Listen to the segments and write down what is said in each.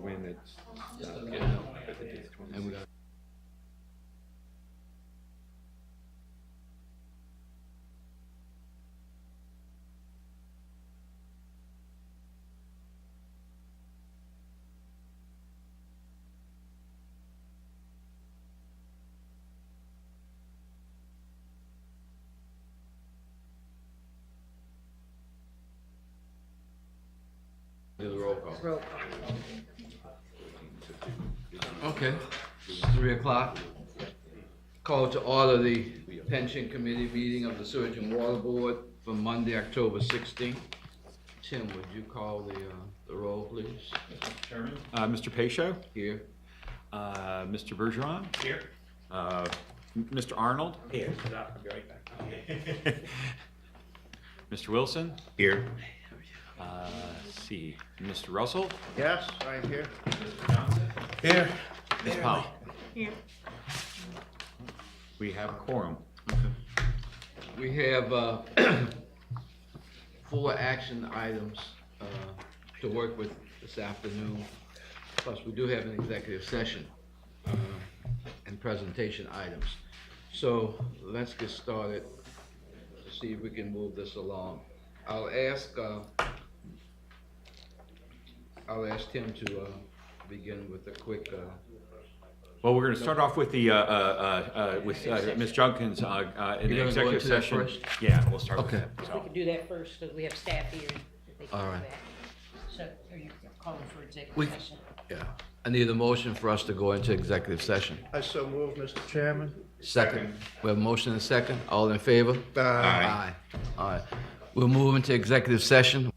when it's stopped. Yeah. But the date's And we 26. got do the roll call. Roll call. Okay, 3 o'clock. Call to order the pension committee meeting of the Sewage and Water Board for Monday, October 16th. Tim, would you call the roll, please? Mr. Chairman? Mr. Pacho? Here. Mr. Bergeron? Here. Mr. Arnold? Here. I'll be right back. Mr. Wilson? Here. Let's see, Mr. Russell? Yes, I'm here. Mr. Johnson? Here. Ms. Powell? Here. We have a quorum. We have 4 action items to work with this afternoon. Plus, we do have an executive session and presentation items. So let's get started to see if we can move this along. I'll ask Tim to begin with a quick. Well, we're going to start off with the Ms. Junkins in You're the gonna go executive into that session. first? Yeah, we'll start with Okay. that. We So, can do that first, because we have staff here. If they can All do right. that. So, are you calling for executive We- session? Yeah. I need a motion for us to go into executive session. I so move, Mr. Chairman. Second. We have a motion and a second. All in favor? Aye. All right. We'll move into executive session.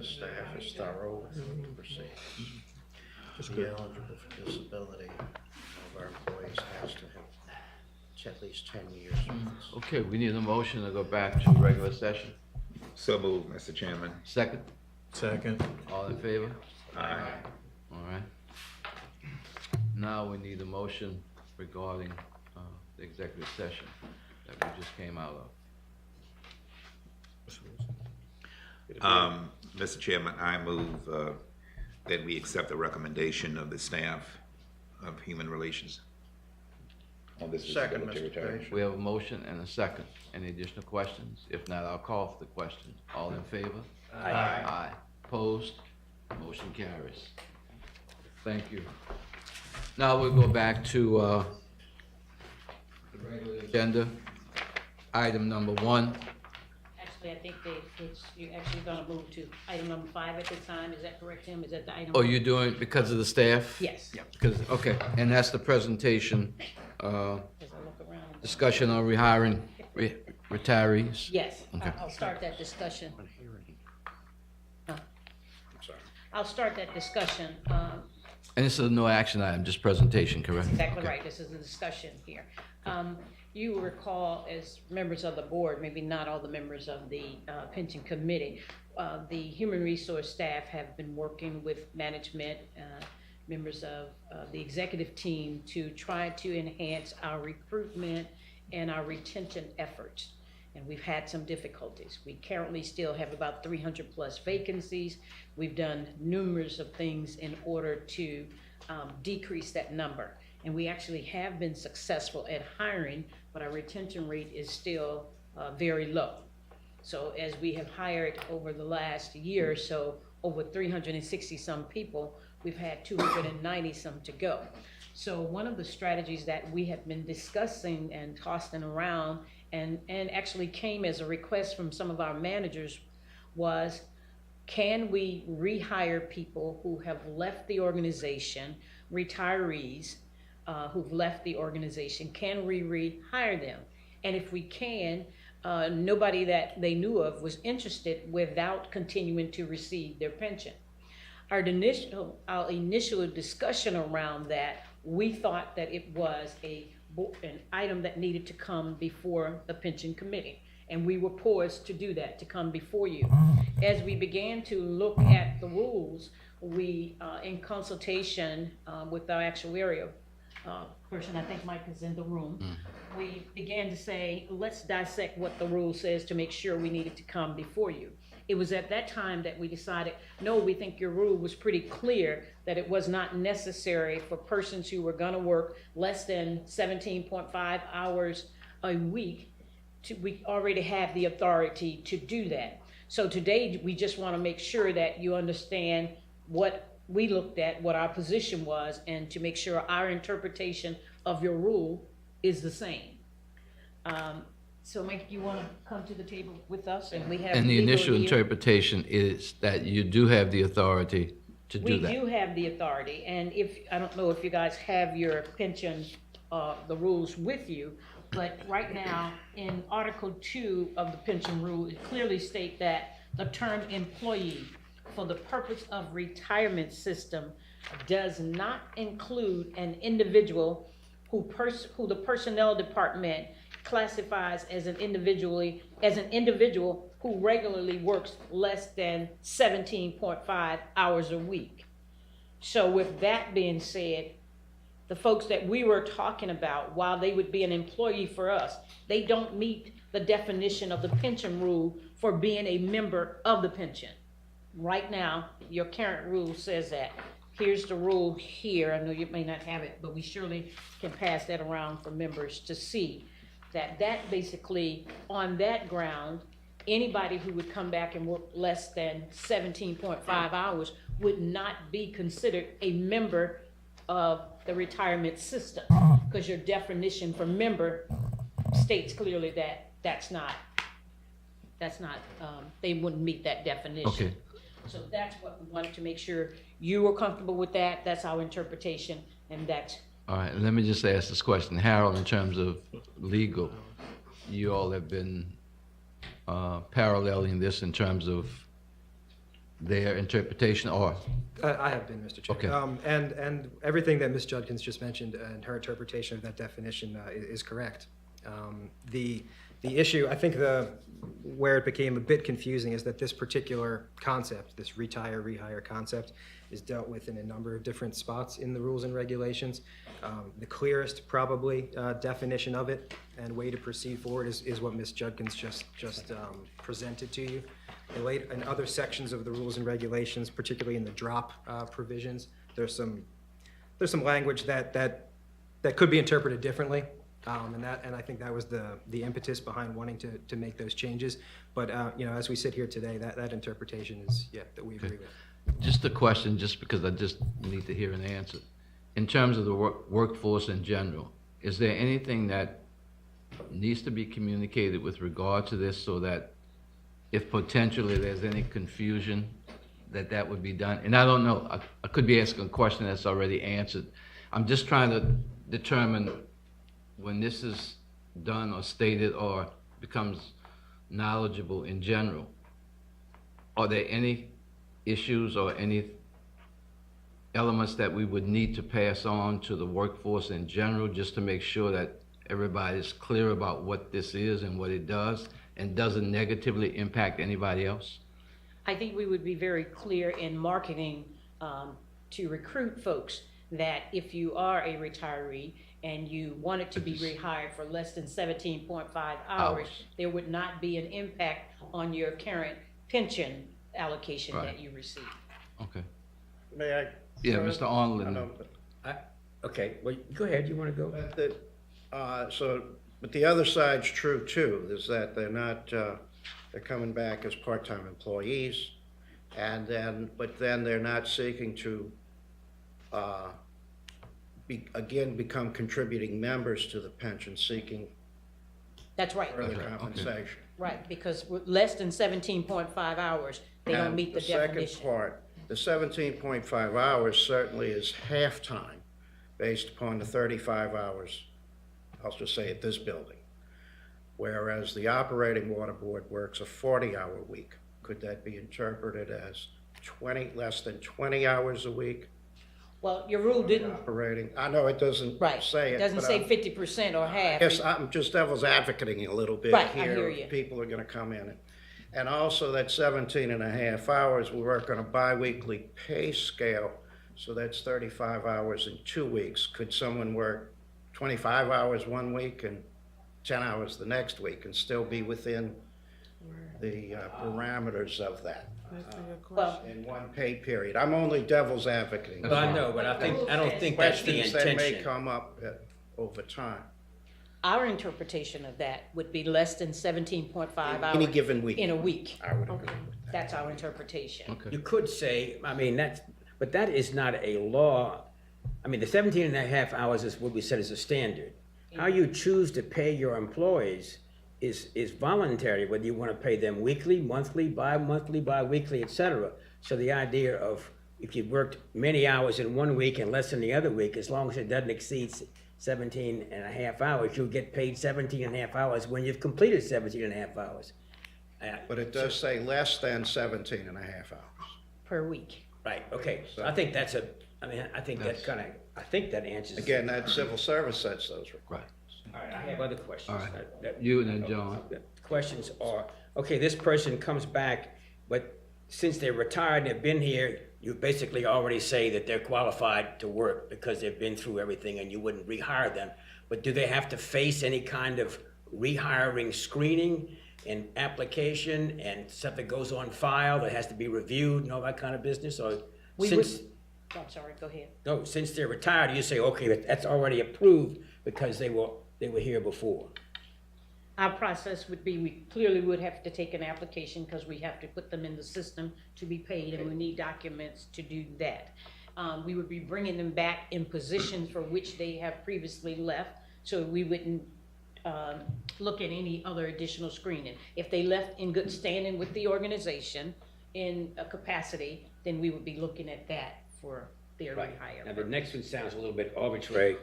staff is thorough with the procedures. To be eligible for disability, all of our employees has to have at least 10 years with us. Okay, we need a motion to go back to regular session. So moved, Mr. Chairman. Second, Second. all in favor? Aye. All right. Now we need a motion regarding the executive session that we just came out of. Mr. Chairman, I move that we accept the recommendation of the staff of Human Relations on this Second, disability Mr. retirement. Page. We have a motion and a second. Any additional questions? If not, I'll call for the question. All in favor? Aye. Aye. Opposed? Motion carries. Thank you. Now we'll go back to the regular agenda. Item number 1. Actually, I think you're actually gonna move to item number 5 at the time, is that correct, Tim? Is that the item? Oh, you're doing because of the staff? Yes. Because, okay, and that's the presentation, As I look around. discussion on rehiring retirees? Yes, Okay. I'll start that discussion. I'm sorry. I'll start that discussion. And this is no action item, just presentation, correct? Exactly Okay. right, this is a discussion here. You will recall, as members of the board, maybe not all the members of the pension committee, the human resource staff have been working with management, members of the executive team to try to enhance our recruitment and our retention efforts. And we've had some difficulties. We currently still have about 300 plus vacancies. We've done numerous of things in order to decrease that number. And we actually have been successful at hiring, but our retention rate is still very low. So as we have hired over the last year or so, over 360 some people, we've had 290 some to go. So one of the strategies that we have been discussing and tossing around and actually came as a request from some of our managers was, can we rehire people who have left the organization, retirees who've left the organization? Can we rehire them? And if we can, nobody that they knew of was interested without continuing to receive their pension. Our initial discussion around that, we thought that it was an item that needed to come before the pension committee. And we were poised to do that, to come before you. As we began to look at the rules, we, in consultation with our actuarial person, I think Mike is in the room, we began to say, let's dissect what the rule says to make sure we needed to come before you. It was at that time that we decided, no, we think your rule was pretty clear that it was not necessary for persons who were gonna work less than 17.5 hours a week. We already have the authority to do that. So today, we just wanna make sure that you understand what we looked at, what our position was, and to make sure our interpretation of your rule is the same. So Mike, you wanna come to the table with us, and we have. And the legal initial here. interpretation is that you do have the authority to do We that. do have the authority, and I don't know if you guys have your pension, the rules with you, but right now, in Article 2 of the pension rule, it clearly states that the term employee for the purpose of retirement system does not include an individual who the personnel department classifies as an individual who regularly works less than 17.5 hours a week. So with that being said, the folks that we were talking about, while they would be an employee for us, they don't meet the definition of the pension rule for being a member of the pension. Right now, your current rule says that. Here's the rule here. I know you may not have it, but we surely can pass that around for members to see that basically, on that ground, anybody who would come back and work less than 17.5 hours would not be considered a member of the retirement system, because your definition for member states clearly that that's not, they wouldn't meet that definition. Okay. So that's what we wanted to make sure you were comfortable with that. That's our interpretation, and that's. All right, let me just ask this question. Harold, in terms of legal, you all have been paralleling this in terms of their interpretation, or? I have been, Mr. Chair. Okay. And everything that Ms. Judkins just mentioned and her interpretation of that definition is correct. The issue, I think where it became a bit confusing is that this particular concept, this retire, rehire concept, is dealt with in a number of different spots in the rules and regulations. The clearest, probably, definition of it and way to proceed forward is what Ms. Judkins just presented to you. In other sections of the rules and regulations, particularly in the drop provisions, there's some language that could be interpreted differently. And I think that was the impetus behind wanting to make those changes. But, as we sit here today, that interpretation is, that we agree with. Just a question, just because I just need to hear an answer. In terms of the workforce in general, is there anything that needs to be communicated with regard to this so that if potentially there's any confusion, that would be done? And I don't know, I could be asking a question that's already answered. I'm just trying to determine when this is done or stated or becomes knowledgeable in general, are there any issues or any elements that we would need to pass on to the workforce in general, just to make sure that everybody's clear about what this is and what it does and doesn't negatively impact anybody else? I think we would be very clear in marketing to recruit folks that if you are a retiree and you wanted to be rehired for less than 17.5 hours, there would not be an impact on your current pension allocation that you receive. Okay. May I? Yeah, Mr. I Arnold. know, Okay, well, go ahead, you wanna go? but the other side's true too, is that they're not, they're coming back as part-time employees, but then they're not seeking to, become contributing members to the pension, seeking That's right, further compensation. right, because with less than 17.5 hours, they don't And meet the definition. second part, the 17.5 hours certainly is half-time based upon the 35 hours, I'll just say at this building. Whereas the operating water board works a 40-hour week. Could that be interpreted as less than 20 hours a week Well, your rule didn't, operating? I know it doesn't right, say it it, doesn't but say 50% or half. Yes, I'm just devil's advocating a little bit Right, I here. hear you. People are gonna come in. And also that 17 and a half hours, we work on a bi-weekly pay scale, so that's 35 hours in 2 weeks. Could someone work 25 hours one week and 10 hours the next week and still be within the parameters of that Well, in one pay period? I'm only devil's advocating. Well, I know, but I don't think that's the Questions that may intention. come up over time, our interpretation of that would be less than 17.5 hours. any given week. In a week. I would agree with that. That's our interpretation. Okay. You could say, I mean, but that is not a law. I mean, the 17 and a half hours is what we said is a standard. How you choose to pay your employees is voluntary, whether you want to pay them weekly, monthly, bi-weekly, et cetera. So the idea of if you worked many hours in one week and less in the other week, as long as it doesn't exceed 17 and a half hours, you'll get paid 17 and a half hours when you've completed 17 and a half hours. But it does say less than 17 and a half hours. Per week. Right, okay, so I think I think that answers. Again, that civil service sets those requirements. All right, I have other questions. All right. That- You and then John. The questions are, okay, this person comes back, but since they're retired and they've been here, you basically already say that they're qualified to work because they've been through everything and you wouldn't rehire them. But do they have to face any kind of rehiring screening and application and stuff that goes on file that has to be reviewed and all that kind of business? Or We since, I'm sorry, go ahead. no, since they're retired, you say, okay, that's already approved because they were here before. Our process would be, we clearly would have to take an application because we have to put them in the system to be paid and we need documents to do that. We would be bringing them back in positions for which they have previously left, so we wouldn't look at any other additional screening. If they left in good standing with the organization in a capacity, then we would be looking at that for their Right. rehire. Now, the next one sounds a little bit arbitrary,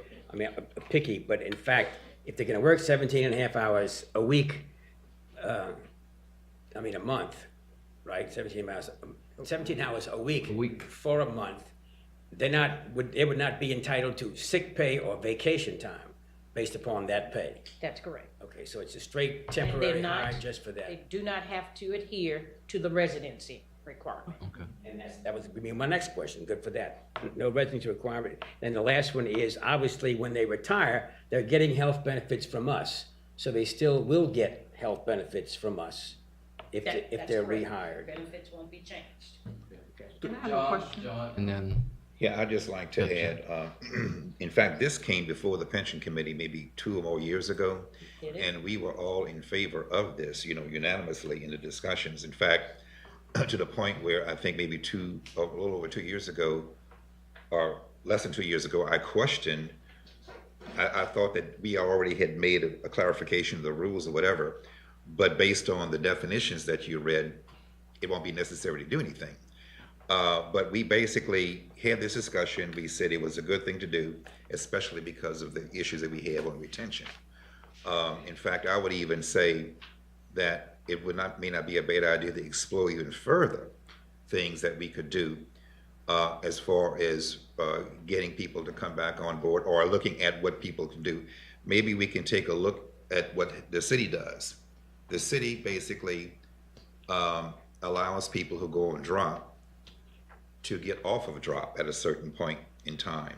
picky, but in fact, if they're gonna work 17 and a half hours a week, a month, right, 17 hours 17 hours a week. A week. For a month, they would not be entitled to sick pay or vacation time based upon that pay. That's correct. Okay, so it's a straight And they're temporary not- hire just for They that. do not have to adhere to the residency requirement. Okay. And that was gonna be my next question, good for that. No residency requirement. And the last one is, obviously, when they retire, they're getting health benefits from us. So they still will get health benefits from us if That's they're correct. rehired. Benefits won't be changed. Can I have a question? And then, Yeah, I'd just like to add, in fact, this came before the pension committee maybe 2 or more years ago. Did it? And we were all in favor of this, unanimously in the discussions. In fact, to the point where I think maybe a little over 2 years ago, or less than 2 years ago, I questioned, I thought that we already had made a clarification of the rules or whatever, but based on the definitions that you read, it won't be necessary to do anything. But we basically had this discussion. We said it was a good thing to do, especially because of the issues that we have on retention. In fact, I would even say that it may not be a bad idea to explore even further things that we could do as far as getting people to come back on board or looking at what people can do. Maybe we can take a look at what the city does. The city basically allows people who go on drop to get off of a drop at a certain point in time.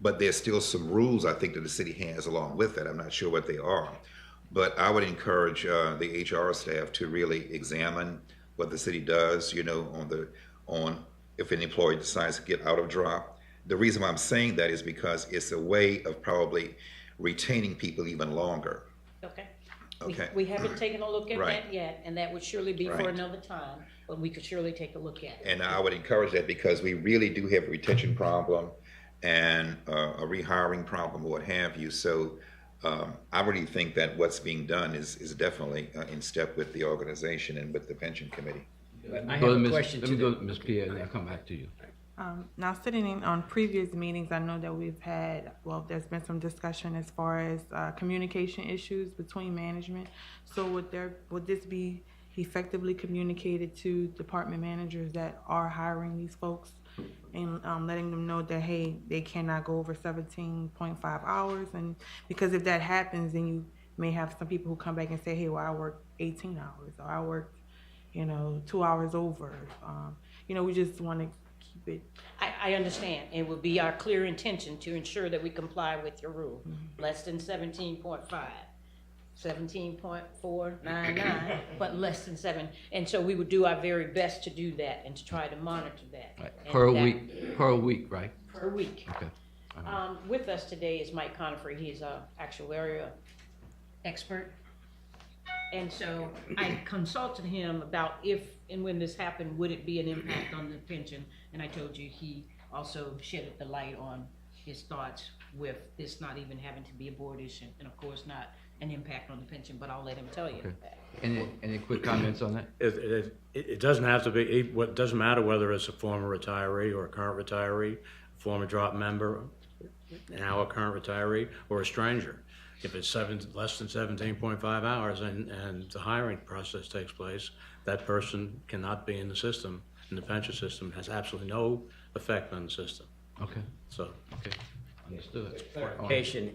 But there's still some rules I think that the city has along with that. I'm not sure what they are. But I would encourage the HR staff to really examine what the city does, on if an employee decides to get out of drop. The reason why I'm saying that is because it's a way of probably retaining people even longer. Okay. Okay. We haven't taken a look at Right. that yet, and that would surely be for Right. another time, but we could surely take a look at it. And I would encourage that because we really do have a retention problem and a rehiring problem, what have you. So I really think that what's being done is definitely in step with the organization and with the pension committee. I have go to a Ms. question Let to me go the, to Ms. Pierre and then I'll come back to you. Now, sitting in on previous meetings, I know that we've had, there's been some discussion as far as communication issues between management. So would this be effectively communicated to department managers that are hiring these folks and letting them know that, hey, they cannot go over 17.5 hours? And because if that happens, then you may have some people who come back and say, hey, well, I worked 18 hours or I worked, 2 hours over. We just want to keep it. I understand. It would be our clear intention to ensure that we comply with your rule. Less than 17.5, 17.499, but less than 7. And so we would do our very best to do that and to try to monitor that. Right. And Per that- week, right? Per week. Okay. With us today is Mike Conifrey. He's a actuarial expert. And so I consulted him about if and when this happened, would it be an impact on the pension? And I told you he also shedded the light on his thoughts with this not even having to be a board issue, and of course not an impact on the pension, but I'll let him tell you Okay. that. Any quick comments on that? It doesn't have to be, it doesn't matter whether it's a former retiree or a current retiree, former drop member, now a current retiree, or a stranger. If it's less than 17.5 hours and the hiring process takes place, that person cannot be in the system, and the pension system has absolutely no effect on the system. Okay, So, okay, understood. clarification,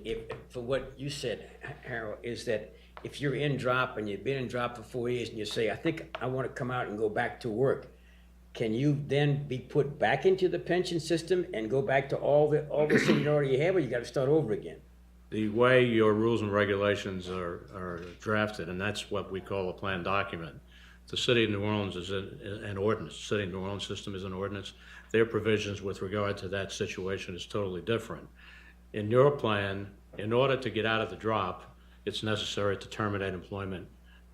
for what you said, Harold, is that if you're in drop and you've been in drop for 4 years and you say, I think I want to come out and go back to work, can you then be put back into the pension system and go back to all the seniority you have, or you got to start over again? the way your rules and regulations are drafted, and that's what we call a plan document. The city of New Orleans is an ordinance. The city of New Orleans system is an ordinance. Their provisions with regard to that situation is totally different. In your plan, in order to get out of the drop, it's necessary to terminate employment,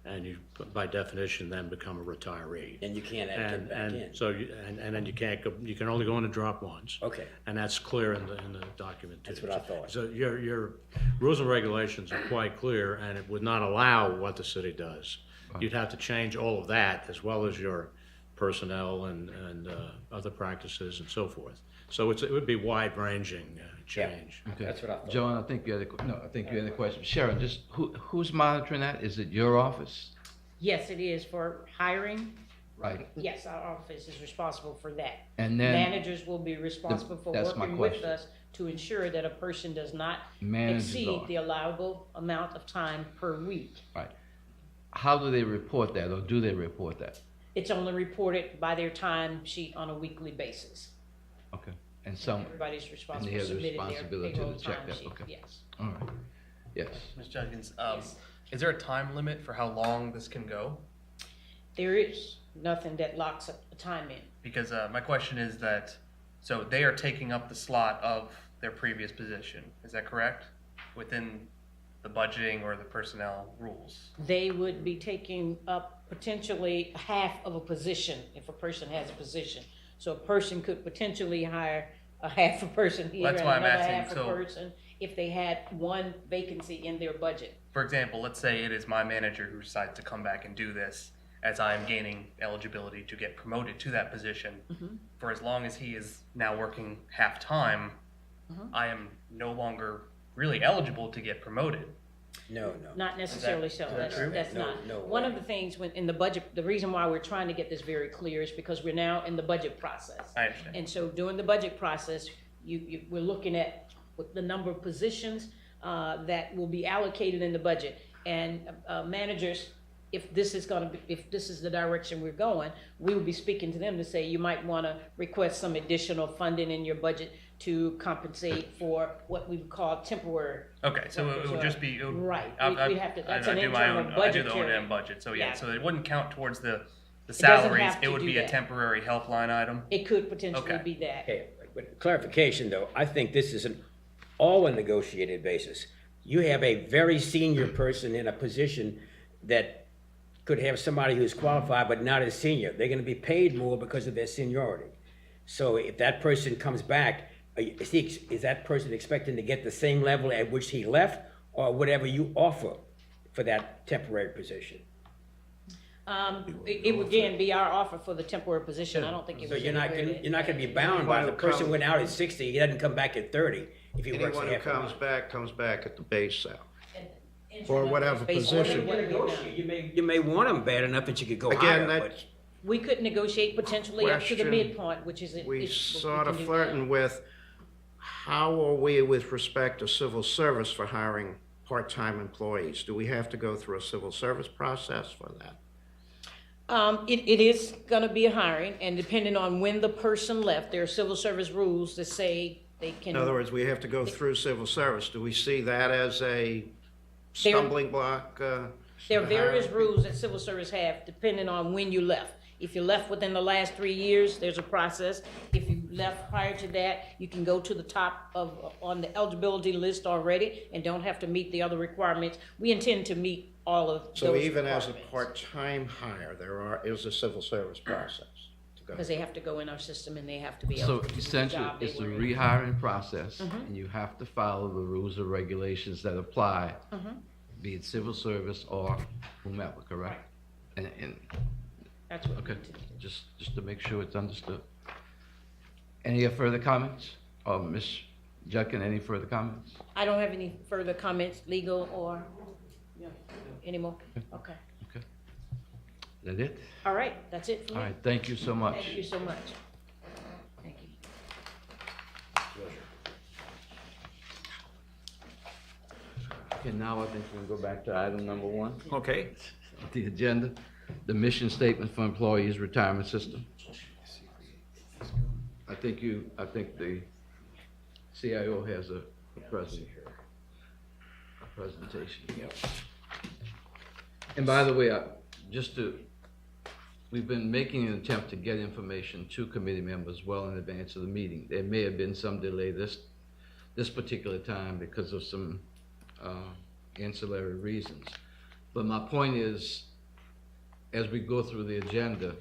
and you, by definition, then become a retiree. And you can't get back in. So and then you can't go. You can only go in a drop once. Okay. And that's clear in the document too. That's what I thought. So your rules and regulations are quite clear, and it would not allow what the city does. You'd have to change all of that, as well as your personnel and other practices and so forth. So it would be wide-ranging change. Okay. That's what I thought. John, I think you had a question. Sharon, just who's monitoring that? Is it your office? Yes, it is for hiring right? Yes, our office is responsible for that. And then Managers will be responsible for that's my working with question. us to ensure that a person does not managers exceed are, the allowable amount of time per week. right? How do they report that, or do they report that? It's only reported by their time sheet on a weekly basis. Okay, and some, Everybody's responsible they for have the submitting their responsibility payroll to check time that, sheet, okay. yes. all right, yes. Ms. Judkins, Yes. is there a time limit for how long this can go? There is nothing that locks a time in. Because my question is that, so they are taking up the slot of their previous position, is that correct? Within the budgeting or the personnel rules? They would be taking up potentially half of a position if a person has a position. So a person could potentially hire a half a person here and That's why I'm another asking, half a so- person if they had one vacancy in their budget. For example, let's say it is my manager who decides to come back and do this as I am gaining eligibility to get promoted to that position. For as long as he is now working half-time, I am no longer really eligible to get promoted. No. Not necessarily so, that true? that's No, not. no One of way. the things when, in the budget, the reason why we're trying to get this very clear is because we're now in the budget process. I understand. And so during the budget process, we're looking at what the number of positions that will be allocated in the budget. And managers, if this is the direction we're going, we will be speaking to them to say, you might want to request some additional funding in your budget to compensate for what we would call temporary. Okay, so it would just be. it would- Right, I- we'd have to, that's I an do my internal own, I do the budgetary. O&M budget, so yeah, Yeah. so it wouldn't count towards the doesn't salaries, have it to would do be a that. temporary help line item? It could potentially Okay. be that. Okay, but clarification though, I think this is an all a negotiated basis. You have a very senior person in a position that could have somebody who's qualified but not as senior. They're gonna be paid more because of their seniority. So if that person comes back, is that person expecting to get the same level at which he left, or whatever you offer for that temporary position? It would again be our offer for the temporary position. I don't think it So was. you're not anywhere gonna, that- be bound by Anyone the who person comes- went out at 60, he doesn't come back at 30 if he works Anyone who half a comes month. comes back at the base salary. And- For whatever based on position. what we know. You may want them bad enough that you could go higher, Again, but. that's, We could negotiate potentially up to the Question. midpoint, which is. we is- sort can of do flirting with, how are we with respect to civil service for hiring part-time employees? Do we have to go through a civil service process for that? It is gonna be a hiring, and depending on when the person left, there are civil service rules that say they can. In other words, we have to go through civil service. Do we see that as a stumbling block? There are various hiring? rules that civil service have depending on when you left. If you left within the last 3 years, there's a process. If you left prior to that, you can go to the top on the eligibility list already and don't have to meet the other requirements. We intend to meet all of those So even as a requirements. part-time hire, is a civil service process to go. Because they have to go in our system and they have to be So eligible to do the essentially, job they it's a were in. rehiring process, and you have to follow the rules and regulations that apply, be it civil service or whomever, correct? And, That's what we okay, need to do. just to make sure it's understood. Any further comments? Or Ms. Judkin, any further comments? I don't have any further comments, legal or, anymore? Okay. Okay. Is that it? All right, that's it for All me. right, thank you so much. Thank you so much. Thank you. Okay, now I think we can go back to item number 1. Okay. The agenda, the mission statement for employees' retirement system. I think the CIO has a presentation. And by the way, we've been making an attempt to get information to committee members well in advance of the meeting. There may have been some delay this particular time because of some ancillary reasons. But my point is, as we go through the agenda,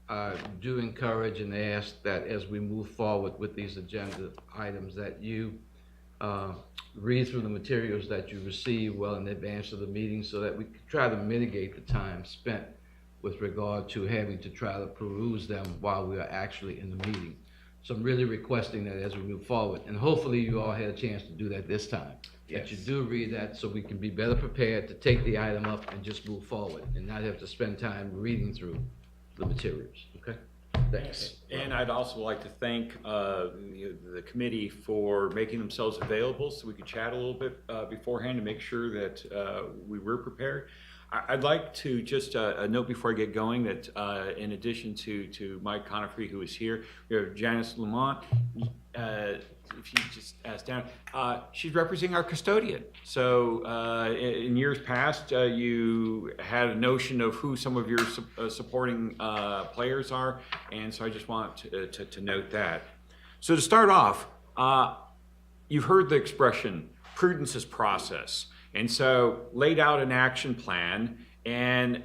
I do encourage and ask that as we move forward with these agenda items, that you read through the materials that you receive well in advance of the meeting so that we can try to mitigate the time spent with regard to having to try to peruse them while we are actually in the meeting. So I'm really requesting that as we move forward, and hopefully you all had a chance to do that this time. That you do read that so we can be better prepared to take the item up and just move forward and not have to spend time reading through the materials, okay? Thanks. And I'd also like to thank the committee for making themselves available so we could chat a little bit beforehand to make sure that we were prepared. I'd like to just note before I get going that in addition to Mike Conifrey, who is here, we have Janice Lamont. If you just ask down, she's representing our custodian. So in years past, you had a notion of who some of your supporting players are, and so I just want to note that. So to start off, you've heard the expression, prudence is process. And so laid out an action plan, and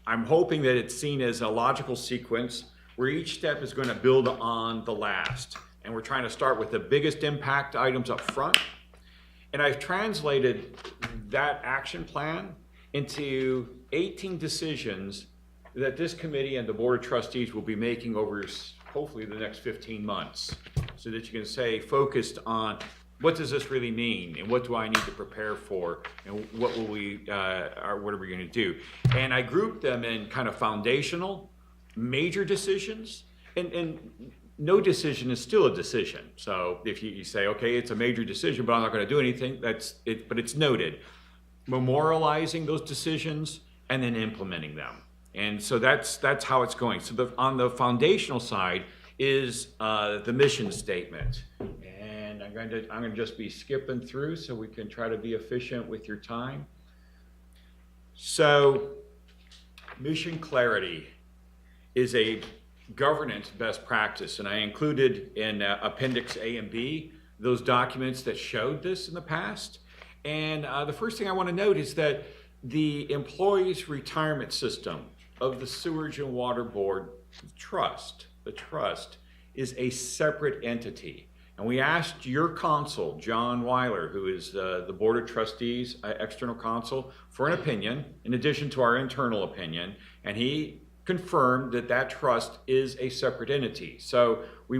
I'm hoping that it's seen as a logical sequence where each step is going to build on the last. And we're trying to start with the biggest impact items up front. And I've translated that action plan into 18 decisions that this committee and the Board of Trustees will be making over hopefully the next 15 months, so that you can say focused on what does this really mean, and what do I need to prepare for, and what will what are we going to do? And I grouped them in kind of foundational, major decisions, and no decision is still a decision. So if you say, okay, it's a major decision, but I'm not going to do anything, that's it. But it's noted, memorializing those decisions and then implementing them. And so that's how it's going. So on the foundational side is the mission statement. And I'm going to just be skipping through so we can try to be efficient with your time. So mission clarity is a governance best practice, and I included in Appendix A and B those documents that showed this in the past. And the first thing I want to note is that the employees' retirement system of the Sewerage and Water Board the trust is a separate entity. And we asked your counsel, John Weiler, who is the Board of Trustees external counsel, for an opinion in addition to our internal opinion, and he confirmed that trust is a separate entity. So we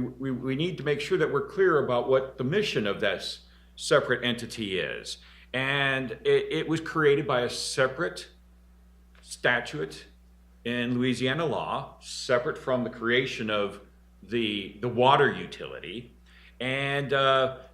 need to make sure that we're clear about what the mission of this separate entity is. And it was created by a separate statute in Louisiana law, separate from the creation of the water utility. And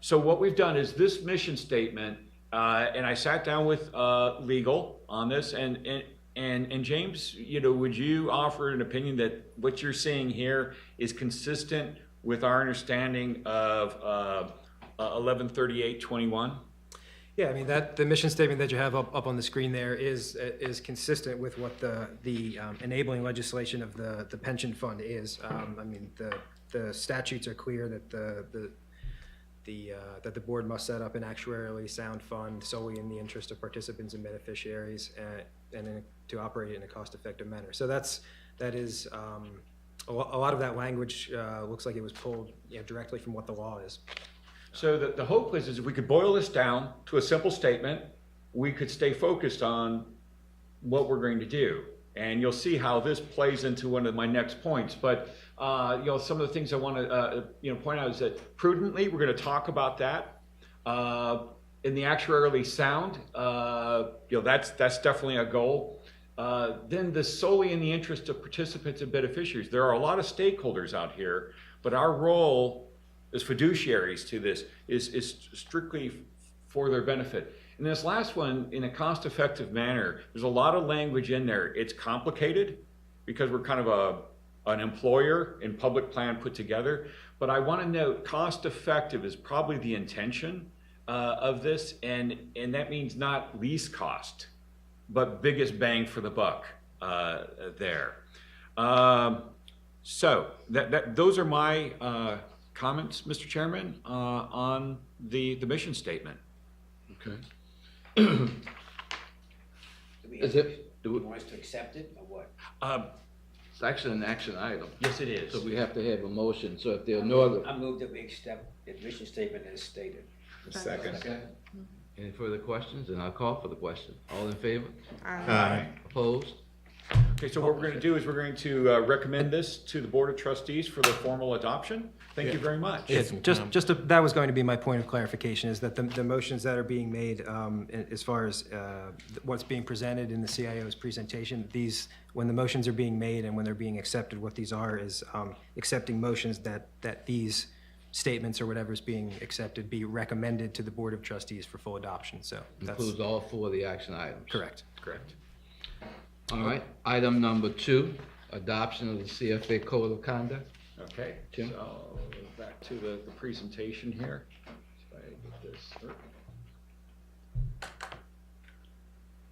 so what we've done is this mission statement, and I sat down with legal on this, and James, would you offer an opinion that what you're seeing here is consistent with our understanding of 1138-21? Yeah, I mean, the mission statement that you have up on the screen there is consistent with what the enabling legislation of the pension fund is. I mean, the statutes are clear that that the board must set up an actuarially sound fund solely in the interest of participants and beneficiaries, and to operate in a cost-effective manner. So that is a lot of that language looks like it was pulled directly from what the law is. So the hope is if we could boil this down to a simple statement, we could stay focused on what we're going to do. And you'll see how this plays into one of my next points. But some of the things I want to point out is that prudently, we're going to talk about that. In the actuarially sound, that's definitely a goal. Then the solely in the interest of participants and beneficiaries. There are a lot of stakeholders out here, but our role as fiduciaries to this is strictly for their benefit. And this last one, in a cost-effective manner, there's a lot of language in there. It's complicated because we're kind of an employer in public plan put together. But I want to note, cost-effective is probably the intention of this, and that means not least cost, but biggest bang for the buck there. So those are my comments, Mr. Chairman, on the mission statement. Okay. Do we want us to accept it or what? It's actually an action item, Yes, it is. so we have to have a motion. So if there are no other, I move that we accept the mission statement as stated. Second. any further questions, and I'll call for the question. All in favor? Aye. Opposed? Okay, so what we're going to do is we're going to recommend this to the Board of Trustees for their formal adoption. Thank you very much. Yes, that was going to be my point of clarification, is that the motions that are being made, as far as what's being presented in the CIO's presentation, when the motions are being made and when they're being accepted, what these are is accepting motions that these statements or whatever is being accepted be recommended to the Board of Trustees for full adoption, so that's Includes all 4 of the action items. correct. Correct. All right, item number 2, adoption of the CFA Code of Conduct. Okay, Jim? so back to the presentation here. So I get this.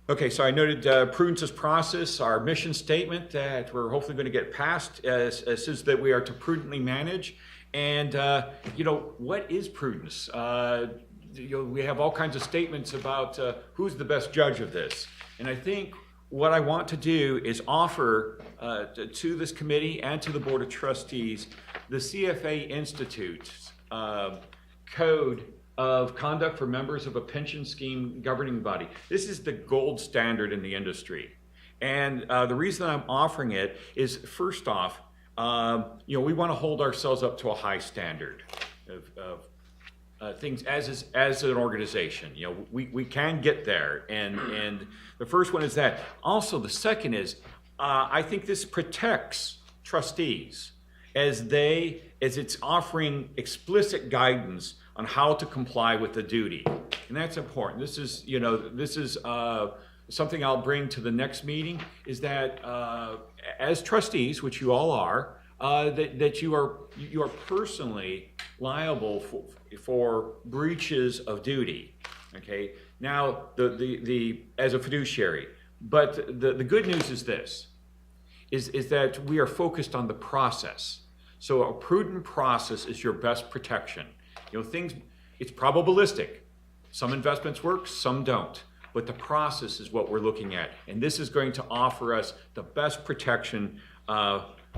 Okay, so I noted prudence's process, our mission statement that we're hopefully going to get passed says that we are to prudently manage. And, what is prudence? We have all kinds of statements about who's the best judge of this. And I think what I want to do is offer to this committee and to the Board of Trustees the CFA Institute's Code of Conduct for Members of a Pension Scheme Governing Body. This is the gold standard in the industry. And the reason I'm offering it is, first off, we want to hold ourselves up to a high standard of things as an organization. We can get there, and the first one is that. Also, the second is I think this protects trustees as it's offering explicit guidance on how to comply with the duty, and that's important. This is something I'll bring to the next meeting, is that as trustees, which you all are, that you are personally liable for breaches of duty. Okay. Now the as a fiduciary, but the good news is this, is that we are focused on the process. So a prudent process is your best protection. It's probabilistic. Some investments work, some don't. But the process is what we're looking at. And this is going to offer us the best protection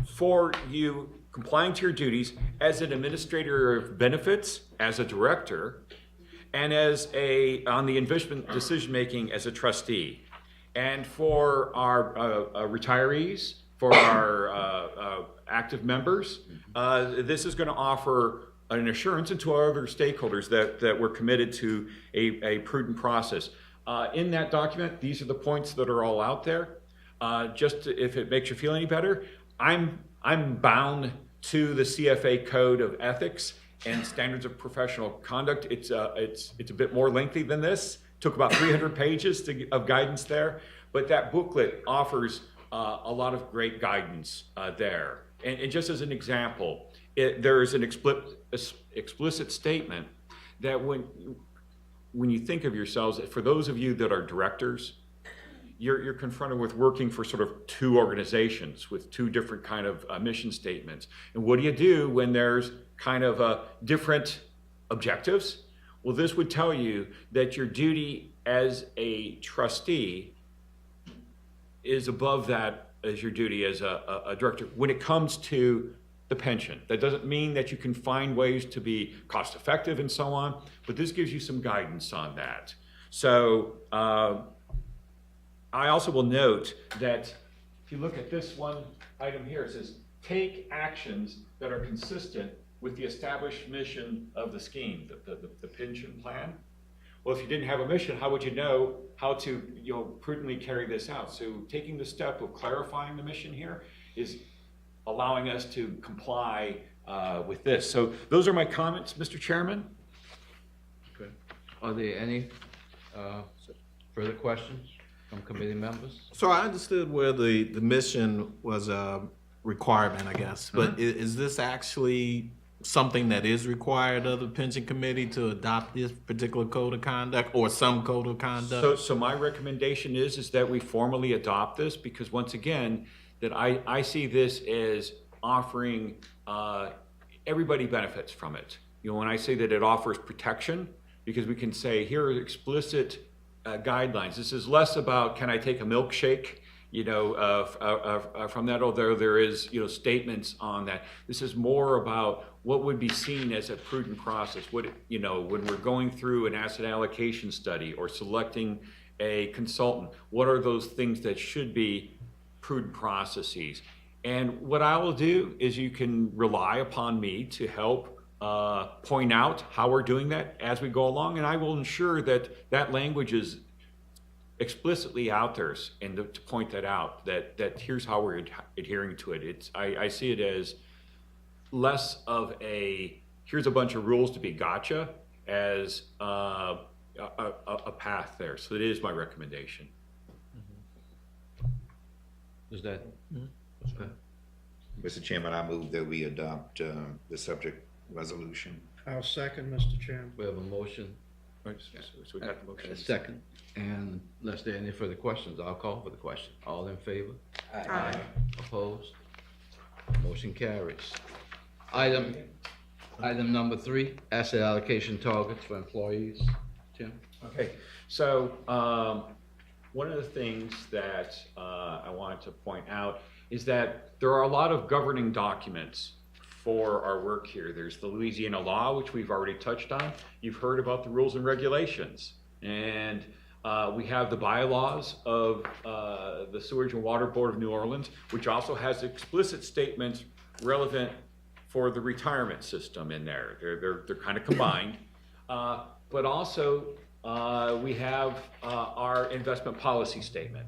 for you complying to your duties as an administrator of benefits, as a director, and on the investment decision-making as a trustee. And for our retirees, for our active members, this is going to offer an assurance, and to our other stakeholders that we're committed to a prudent process. In that document, these are the points that are all out there. If it makes you feel any better, I'm bound to the CFA Code of Ethics and Standards of Professional Conduct. It's a bit more lengthy than this. Took about 300 pages of guidance there, but that booklet offers a lot of great guidance there. And just as an example, there is an explicit statement that when you think of yourselves, for those of you that are directors, you're confronted with working for sort of 2 organizations with 2 different kind of mission statements. And what do you do when there's kind of different objectives? Well, this would tell you that your duty as a trustee is above that as your duty as a director when it comes to the pension. That doesn't mean that you can find ways to be cost effective and so on, but this gives you some guidance on that. So I also will note that if you look at this one item here, it says take actions that are consistent with the established mission of the scheme, the pension plan. Well, if you didn't have a mission, how would you know how to prudently carry this out? So taking the step of clarifying the mission here is allowing us to comply with this. So those are my comments, Mr. Chairman. Okay. Are there any further questions from committee members? So I understood where the mission was a requirement, I guess, but is this actually something that is required of the pension committee to adopt this particular code of conduct or some code of conduct? So my recommendation is that we formally adopt this, because once again, that I see this as offering everybody benefits from it. When I say that it offers protection, because we can say here are explicit guidelines. This is less about can I take a milkshake, from that, although there is statements on that. This is more about what would be seen as a prudent process. When we're going through an asset allocation study or selecting a consultant, what are those things that should be prudent processes? And what I will do is you can rely upon me to help point out how we're doing that as we go along, and I will ensure that that language is explicitly out there and to point that out, that here's how we're adhering to it. I see it as less of a, here's a bunch of rules to be gotcha, as a path there. So it is my recommendation. Is that? Okay. Mr. Chairman, I move that we adopt the subject resolution. I'll second, Mr. Chairman. We have a motion, Right, so we got the motion. a second, and unless there are any further questions, I'll call for the question. All in favor? Aye. Opposed? Motion carries. Item number 3, asset allocation targets for employees. Tim? Okay, so one of the things that I wanted to point out is that there are a lot of governing documents for our work here. There's the Louisiana law, which we've already touched on. You've heard about the rules and regulations. And we have the bylaws of the Sewerage and Water Board of New Orleans, which also has explicit statements relevant for the retirement system in there. They're kind of combined. But also, we have our investment policy statement.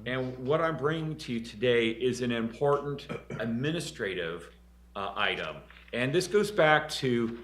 And what I'm bringing to you today is an important administrative item. And this goes back to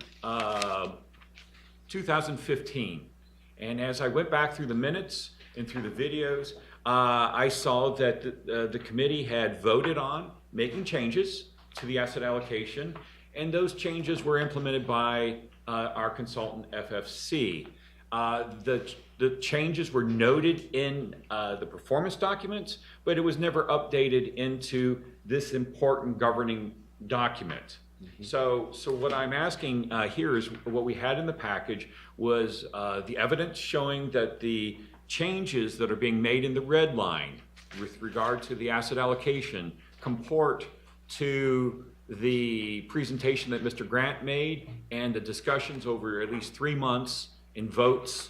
2015. And as I went back through the minutes and through the videos, I saw that the committee had voted on making changes to the asset allocation, and those changes were implemented by our consultant FFC. The changes were noted in the performance documents, but it was never updated into this important governing document. So what I'm asking here is, what we had in the package was the evidence showing that the changes that are being made in the red line with regard to the asset allocation comport to the presentation that Mr. Grant made and the discussions over at least 3 months in votes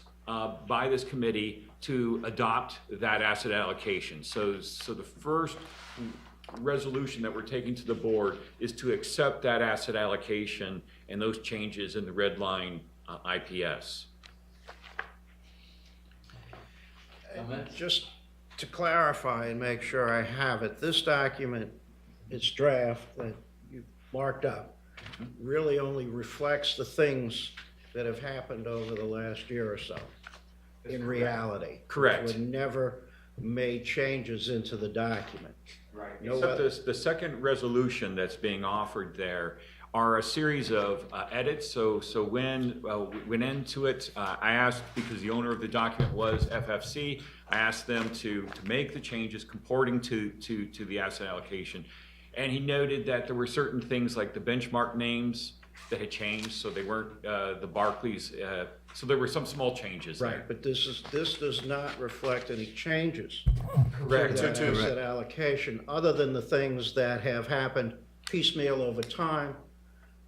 by this committee to adopt that asset allocation. So the first resolution that we're taking to the board is to accept that asset allocation and those changes in the red line IPS. Just to clarify and make sure I have it, this document, its draft that you marked up, really only reflects the things that have happened over the last year or so, in reality. Correct. We never made changes into the document. Right. No Except the second resolution that's being offered there are a series of edits. So when we went into it, I asked, because the owner of the document was FFC, I asked them to make the changes comporting to the asset allocation. And he noted that there were certain things like the benchmark names that had changed, so they weren't the Barclays. So there were some small changes there. Right, but this does not reflect any changes Correct. to that asset allocation, other than the things that have happened piecemeal over time,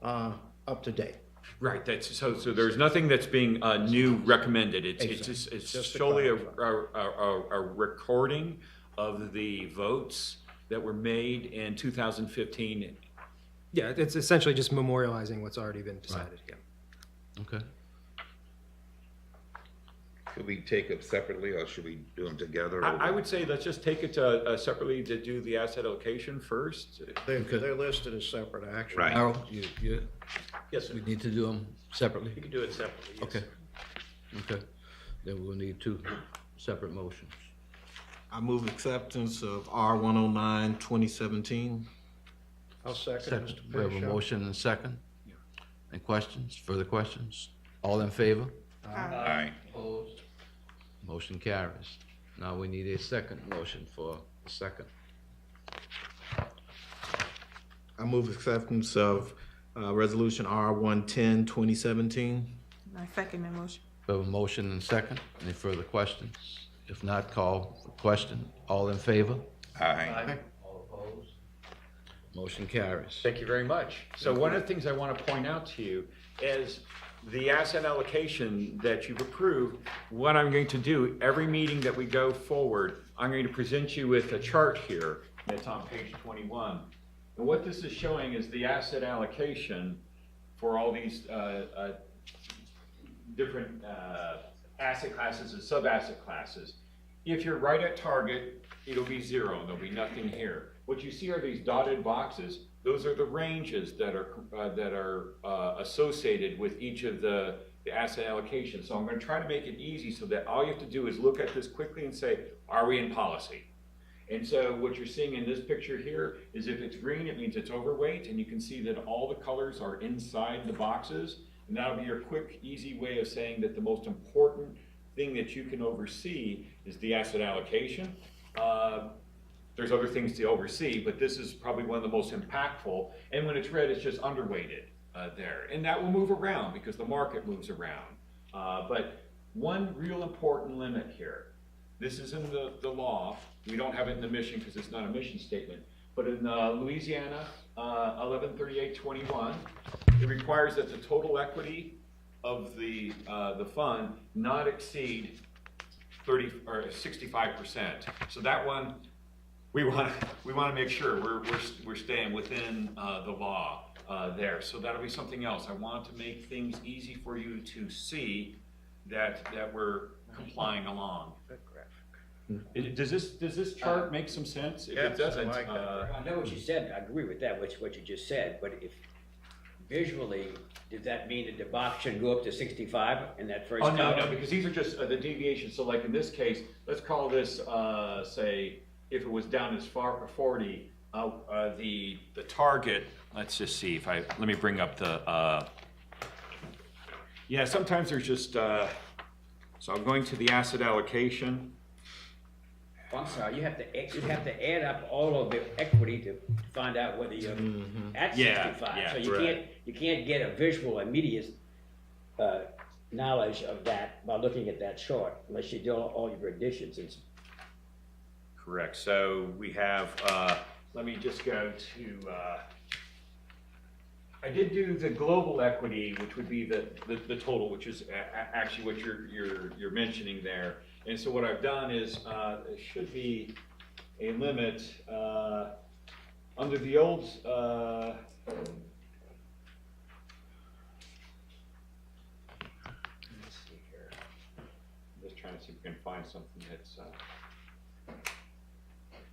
up to date. Right. So there's nothing that's being new recommended. It's Exactly. it's Just to solely a clarify. recording of the votes that were made in 2015. Yeah, it's essentially just memorializing what's already been decided. Yeah. Okay. Should we take them separately, or should we do them together? I would say let's just take it separately to do the asset allocation first. They're listed as separate actions. Right. Harold, Yes, sir. we need to do them separately? You can do it separately. Yes. Okay. Okay. Then we'll need 2 separate motions. I move acceptance of R 109-2017. I'll second, Second. Mr. We have a Bishop. motion and a second. Any questions, further questions? All in favor? Aye. Opposed? Motion carries. Now we need a second motion for a second. I move acceptance of resolution R 110-2017. I second that motion. We have a motion and a second. Any further questions? If not, call for question. All in favor? Aye. All opposed? Motion carries. Thank you very much. So one of the things I want to point out to you is the asset allocation that you've approved. What I'm going to do, every meeting that we go forward, I'm going to present you with a chart here that's on page 21. And what this is showing is the asset allocation for all these different asset classes and sub-asset classes. If you're right at target, it'll be 0, and there'll be nothing here. What you see are these dotted boxes. Those are the ranges that are associated with each of the asset allocations. So I'm going to try to make it easy so that all you have to do is look at this quickly and say, are we in policy? And so what you're seeing in this picture here is if it's green, it means it's overweight, and you can see that all the colors are inside the boxes. And that'll be your quick, easy way of saying that the most important thing that you can oversee is the asset allocation. There's other things to oversee, but this is probably one of the most impactful. And when it's red, it's just underweighted there. And that will move around because the market moves around. But one real important limit here, this is in the law. We don't have it in the mission because it's not a mission statement. But in Louisiana 1138-21, it requires that the total equity of the fund not exceed 30 or 65%. So that one, we want to make sure we're staying within the law there. So that'll be something else. I want to make things easy for you to see that we're complying along. Does this chart make some sense? If yes, it doesn't, I like that. I know what you said, I agree with that, what you just said, but if visually, does that mean that the box should go up to 65 in that first oh column? no, because these are just the deviations. So like in this case, let's call this say if it was down as far for 40, the target. Let's just see if let me bring up the. Yeah, sometimes there's just. So I'm going to the asset allocation. Oh, I'm sorry, you have to add up all of the equity to find out whether you're at 65. Yeah, So you can't get a visual immediate knowledge of that by looking at that chart unless you do all your additions. Correct. So we have. Let me just go to. I did do the global equity, which would be the total, which is actually what you're mentioning there. And so what I've done is it should be a limit under the old. Let's see here. I'm just trying to see if we can find something that's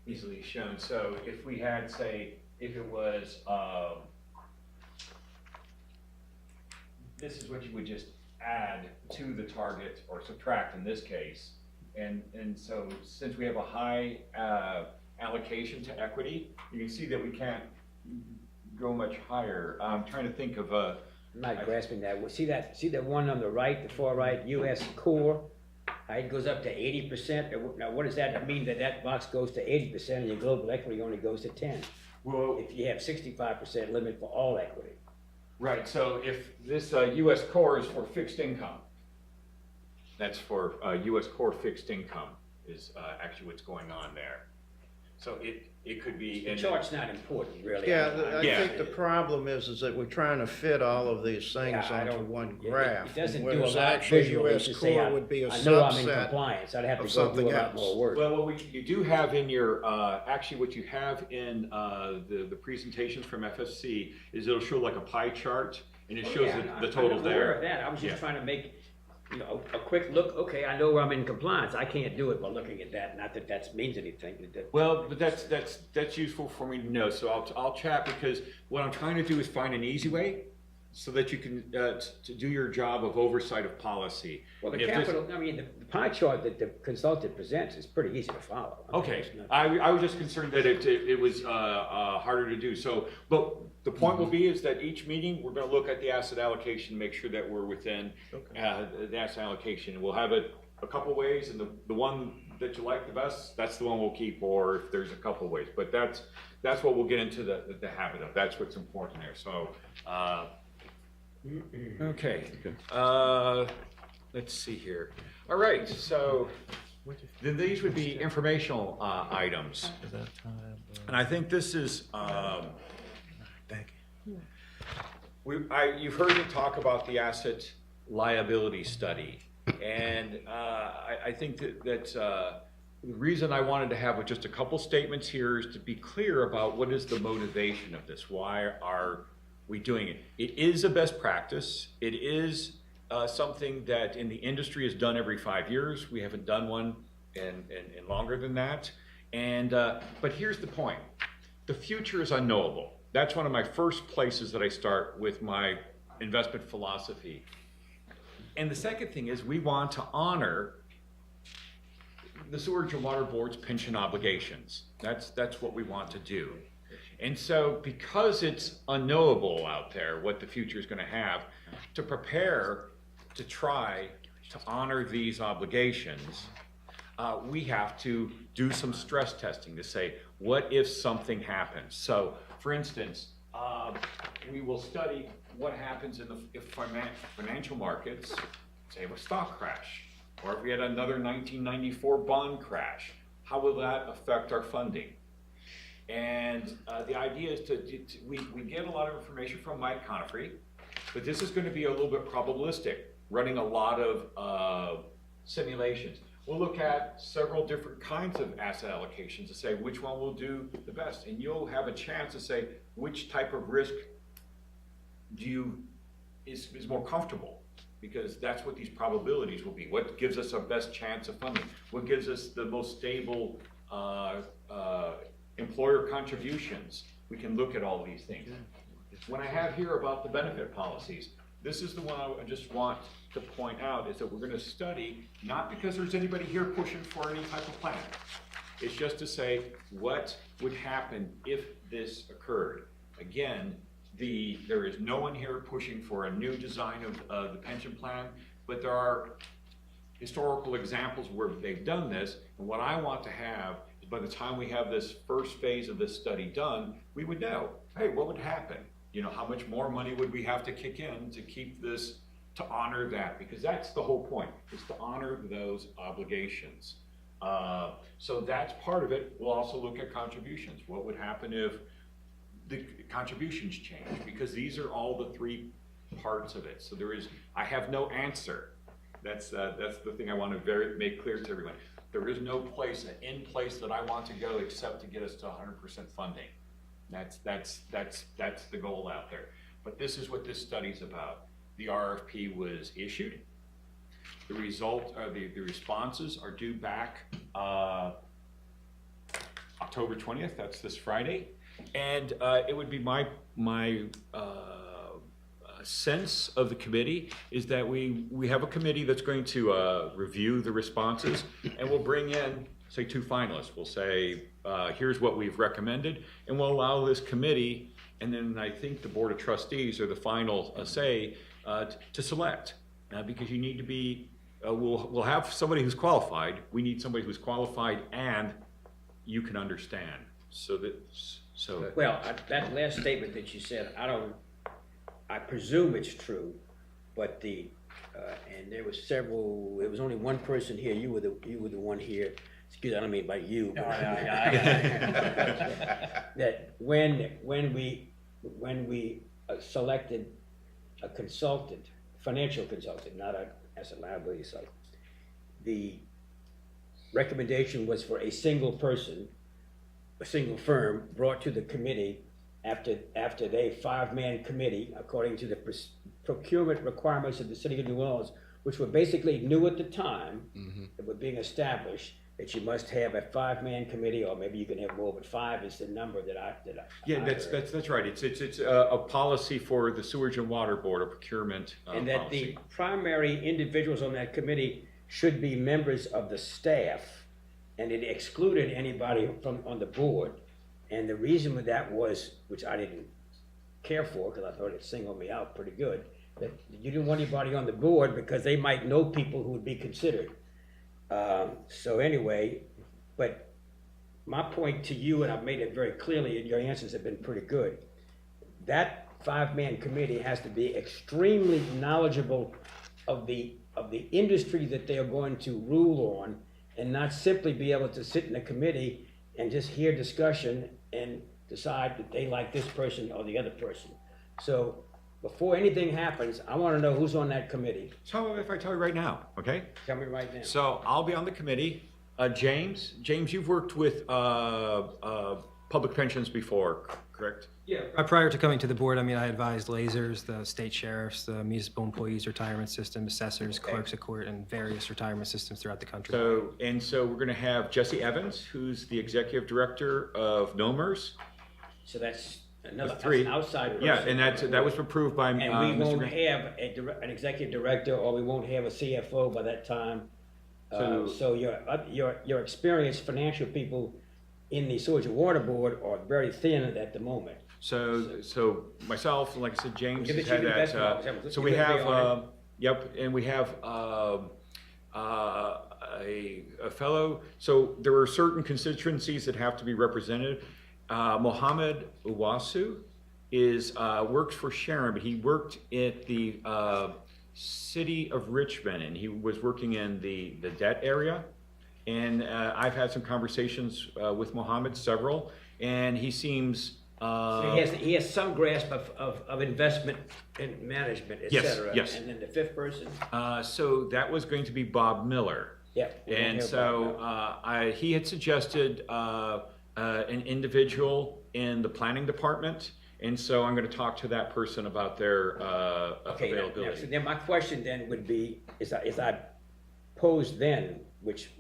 easily shown. So if we had, say, if it was. This is what you would just add to the target or subtract in this case. And so since we have a high allocation to equity, you can see that we can't go much higher. I'm trying to think of a. I'm not grasping that. See that one on the right, the far right, U.S. core? How it goes up to 80%. Now, what does that mean that box goes to 80% and your global equity only goes to 10? Well, if you have 65% limit for all equity. Right. So if this U.S. core is for fixed income, that's for U.S. core fixed income is actually what's going on there. So it could be. The chart's not important, really. Yeah, I think the problem is that we're trying to fit all of these things onto one graph. It doesn't do a whereas lot actually visually US to say core would be a I know I'm in subset compliance. I'd have to of go through a something lot more else. work. Well, what you do have in your, actually what you have in the presentations from FSC is it'll show like a pie chart and it shows the total I'm aware of there. that. I was just trying to make, a quick look. Okay, I know where I'm in compliance. I can't do it by looking at that. Not that that means anything. Well, but that's useful for me to know. So I'll chat because what I'm trying to do is find an easy way so that you can to do your job of oversight of policy. Well, And the if this- capital, the pie chart that the consultant presents is pretty easy to follow. Okay, It's not- I was just concerned that it was harder to do. So, but the point will be is that each meeting, we're gonna look at the asset allocation, make sure that we're within the asset allocation. We'll have it a couple ways, and the one that you like the best, that's the one we'll keep, or if there's a couple ways. But that's what we'll get into the habit of. That's what's important there. So, okay. Let's see here. All right, so then these would be informational items. And I think this is, you've heard me talk about the asset liability study. And I think that the reason I wanted to have just a couple statements here is to be clear about what is the motivation of this. Why are we doing it? It is a best practice. It is something that in the industry is done every 5 years. We haven't done one in longer than that. And but here's the point: the future is unknowable. That's one of my first places that I start with my investment philosophy. And the second thing is we want to honor the Sewerage and Water Board's pension obligations. That's what we want to do. And so because it's unknowable out there what the future is going to have, to prepare to try to honor these obligations, we have to do some stress testing to say, what if something happens? So, for instance, we will study what happens if financial markets, say, have a stock crash, or if we had another 1994 bond crash. How will that affect our funding? And the idea is we get a lot of information from Mike Conifrey, but this is going to be a little bit probabilistic, running a lot of simulations. We'll look at several different kinds of asset allocations to say which one will do the best, and you'll have a chance to say which type of risk is more comfortable, because that's what these probabilities will be. What gives us our best chance of funding? What gives us the most stable employer contributions? We can look at all these things. When I have here about the benefit policies, this is the one I just want to point out, is that we're going to study, not because there's anybody here pushing for any type of plan. It's just to say what would happen if this occurred. Again, there is no one here pushing for a new design of the pension plan, but there are historical examples where they've done this, and what I want to have is by the time we have this first phase of this study done, we would know, hey, what would happen? You know, how much more money would we have to kick in to keep this, to honor that? Because that's the whole point, is to honor those obligations. So that's part of it. We'll also look at contributions. What would happen if the contributions change? Because these are all the three parts of it. So I have no answer. That's the thing I want to make clear to everyone. There is no in place that I want to go except to get us to 100% funding. That's the goal out there. But this is what this study's about. The RFP was issued. The the responses are due back October 20th. That's this Friday. And it would be my sense of the committee is that we have a committee that's going to review the responses, and we'll bring in, say, 2 finalists. We'll say, here's what we've recommended, and we'll allow this committee, and then I think the Board of Trustees are the final say to select, because you need to be, we'll have somebody who's qualified. We need somebody who's qualified and you can understand. Well, that last statement that you said, I presume it's true, but and there was there was only one person here, you were the one here, excuse me, I don't mean by you. That when we selected a consultant, financial consultant, not an asset liability consultant, the recommendation was for a single person, a single firm, brought to the committee after they 5-man committee, according to the procurement requirements of the city of New Orleans, which were basically new at the time, that were being established, that you must have a 5-man committee, or maybe you can have more, but 5 is the number that I Yeah, that's right. It's a policy for the Sewerage and Water Board, a procurement and that policy. the primary individuals on that committee should be members of the staff, and it excluded anybody on the board. And the reason with that was, which I didn't care for, because I thought it singled me out pretty good, that you didn't want anybody on the board because they might know people who would be considered. So anyway, but my point to you, and I've made it very clearly, and your answers have been pretty good, that 5-man committee has to be extremely knowledgeable of the industry that they are going to rule on, and not simply be able to sit in a committee and just hear discussion and decide that they like this person or the other person. So before anything happens, I want to know who's on that committee. So if I tell you right now, okay? Tell me right now. So I'll be on the committee. James, you've worked with public pensions before, correct? Yeah. Prior to coming to the board, I mean, I advised lasers, the state sheriffs, the municipal employees retirement system, assessors, clerks of court, and various retirement systems throughout the country. So we're going to have Jesse Evans, who's the executive director of NOMERS. So that's another, that's Three. an outside person. Yeah, and that was approved by And we Mr. won't Grant. have an executive director, or we won't have a CFO by that time. So your experienced financial people in the Sewage and Water Board are very thin at the moment. So myself, like I said, James Give has it had to the best that. one. So we Give it have, the honor. yep, and we have a fellow. So there are certain constituencies that have to be represented. Mohammed Uwasu works for Sharon, but he worked at the city of Richmond, and he was working in the debt area. And I've had some conversations with Mohammed, several, and he seems. So he has some grasp of investment and management, et Yes, cetera. yes. And then the fifth person? So that was going to be Bob Miller. Yeah. And so he had suggested an individual in the planning department, and so I'm going to talk to that person about their availability. So then my question then would be, is I posed then, which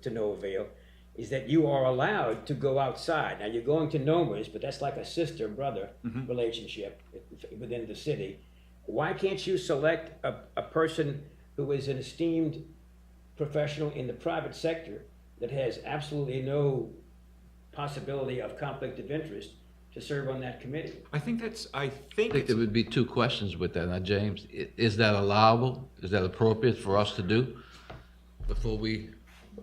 to no avail, is that you are allowed to go outside. Now, you're going to NOMERS, but that's like a sister-brother relationship within the city. Why can't you select a person who is an esteemed professional in the private sector that has absolutely no possibility of conflict of interest to serve on that committee? I think I think there would be two questions with that. Now, James, is that allowable? Is that appropriate for us to do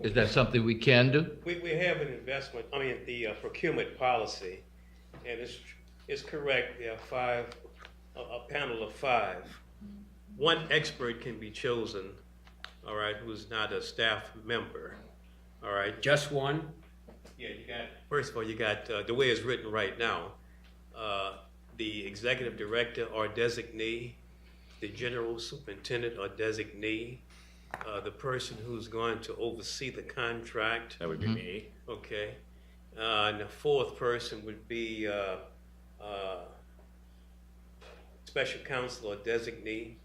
is that something we can do? We have an the procurement policy, and it's correct. There are a panel of 5. One expert can be chosen, all right, who's not a staff member, all right. Just one? Yeah, first of all, you got, the way it's written right now, the executive director or designee, the general superintendent or designee, the person who's going to oversee the contract. That would be me. Okay. And the 4th person would be special counsel or designee.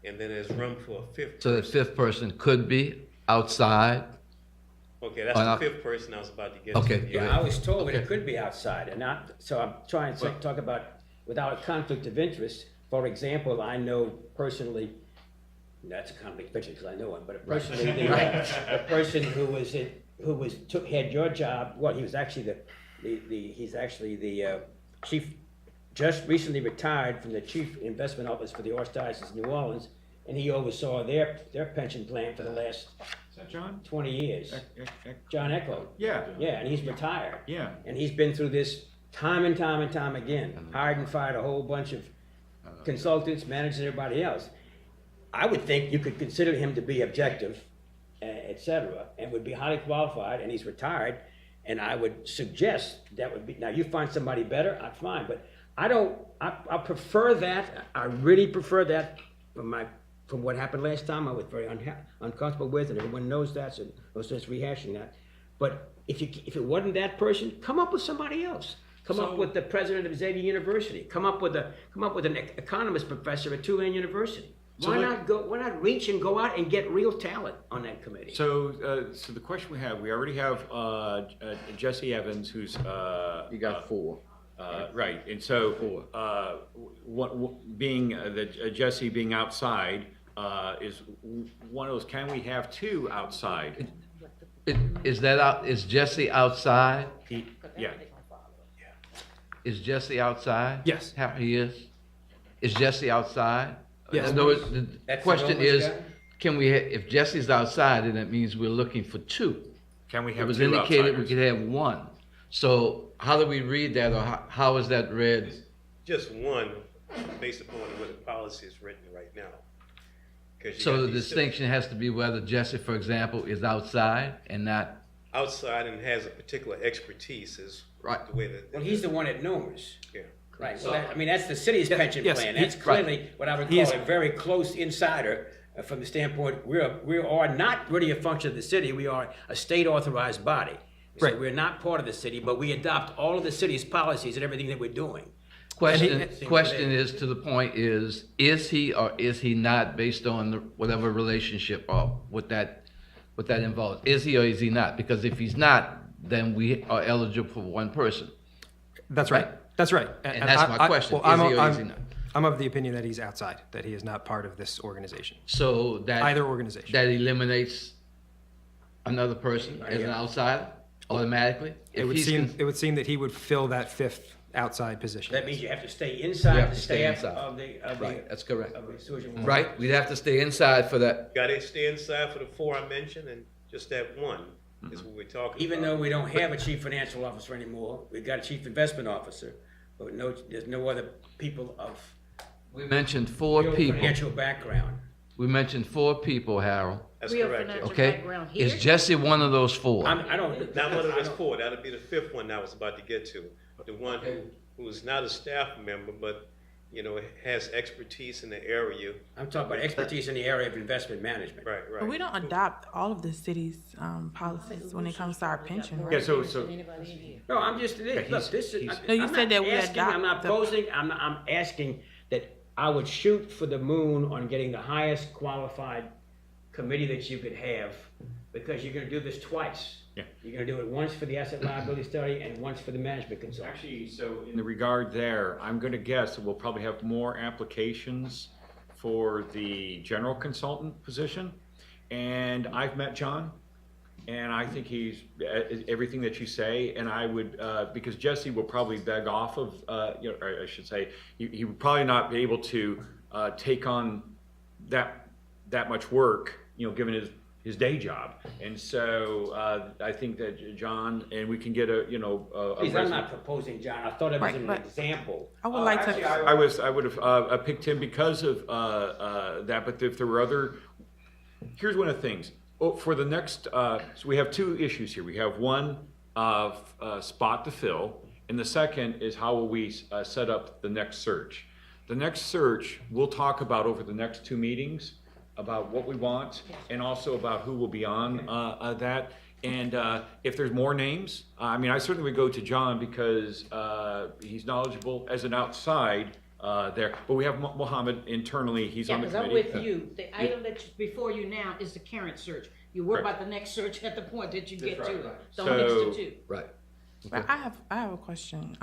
And then there's room for a 5th person. So the 5th person could be outside? Okay, that's the 5th person I was about to get Okay. to. Yeah, I was told that it could be outside, and so I'm trying to talk about without a conflict of interest. For example, I know personally, that's a conflict of interest because I know him, but personally, the person who had your job, he was actually he's actually the chief, just recently retired from the chief investment office for the Archdiocese of New Orleans, and he oversaw their pension plan for the last Is that John? 20 years. John Echo. Yeah. Yeah, and he's retired. Yeah. And he's been through this time and time and time again, hired and fired a whole bunch of consultants, managers, and everybody else. I would think you could consider him to be objective, et cetera, and would be highly qualified, and he's retired, and I would suggest that would be, now you find somebody better, I'm fine, but I prefer that, I really prefer that from what happened last time. I was very uncomfortable with, and everyone knows that, so no sense rehashing that. But if it wasn't that person, come up with somebody else. Come up with the president of Xavier University. Come up with an economist professor at Tulane University. Why not reach and go out and get real talent on that committee? So the question we already have Jesse Evans, who's You got 4. right, and so Jesse being outside is one of those. Can we have 2 outside? Is Jesse outside? Yeah. Is Jesse outside? Yes. He is? Is Jesse outside? Yes. In other words, the That's question the is, Romans if Jesse's outside, then that means we're looking for 2. Can we It have was 2 indicated we outsiders? could have 1. So how do we read that, or how is that read? Just one, based upon what the policy is written right now. 'Cause you So got the these distinction has to be whether Jesse, for example, is outside and not, outside and has a particular expertise is Right. the way that. Well, he's the one at NOMERS. Yeah. Right, so that's the city's pension yes, plan. he- That's clearly what I would He call is- a very close insider from the standpoint, we are not really a function of the city, we are a state authorized body. So Right. we're not part of the city, but we adopt all of the city's policies and everything that we're doing. Question is, to the point is he or is he not, based on whatever relationship or what that involves? Is he or is he not? Because if he's not, then we are eligible for one person. That's right. That's right. And that's my question. Is he or is he not? I'm of the opinion that he's outside, that he is not part of this organization. So that Either organization. that eliminates another person as an outsider automatically. It would seem that he would fill that fifth outside position. That means you have to stay You inside have the to stay staff inside. of the. Right, that's correct. Of the sewage and water. Right, we'd have to stay inside for that. Got to stay inside for the 4 I mentioned, and just that one is what we're talking Even about. though we don't have a chief financial officer anymore, we've got a chief investment officer, but there's no other people of We mentioned four real people. financial background. We mentioned 4 people, Harold. That's Real correct. financial Okay? background here. Is Jesse one of those 4? I don't. Not one of I those don't- 4. That'll be the 5th one I was about to get to. The one who is not a staff member, but, has expertise in the area. I'm talking about expertise in the area of investment management. Right, right. But we don't adopt all of the city's policies when it comes to our pension, Yeah, right? so, Anybody in here? No, I'm just, look, this is. No, you I'm said not that we asking, I'm not adopt the- posing, I'm asking that I would shoot for the moon on getting the highest qualified committee that you could have, because you're gonna do this twice. Yeah. You're gonna do it once for the asset liability study and once for the management consultant. Actually, so in the regard there, I'm gonna guess that we'll probably have more applications for the general consultant position. And I've met John, and I think he's, everything that you say, and I would, because Jesse will probably beg off of, or I should say, he would probably not be able to, take on that much work, given his day job. And so, I think that John, and we can get a Please, I'm not proposing John, I thought it was Right, an but example. I would like Actually, to, I would have picked him because of that, but if there were other, here's one of the things. For the next, so we have 2 issues here. We have one of spot to fill, and the second is how will we set up the next search. The next search, we'll talk about over the next 2 meetings, about what we want, and also about who will be on that. And if there's more names, I certainly would go to John because he's knowledgeable as an outside there. But we have Mohammed internally, he's Yeah, on the because committee. I'm with you. The item that's before you now is the current search. You worry Right. about the next search at the point that you get right, to. right. Don't mix So- the two. Right. but I have a question,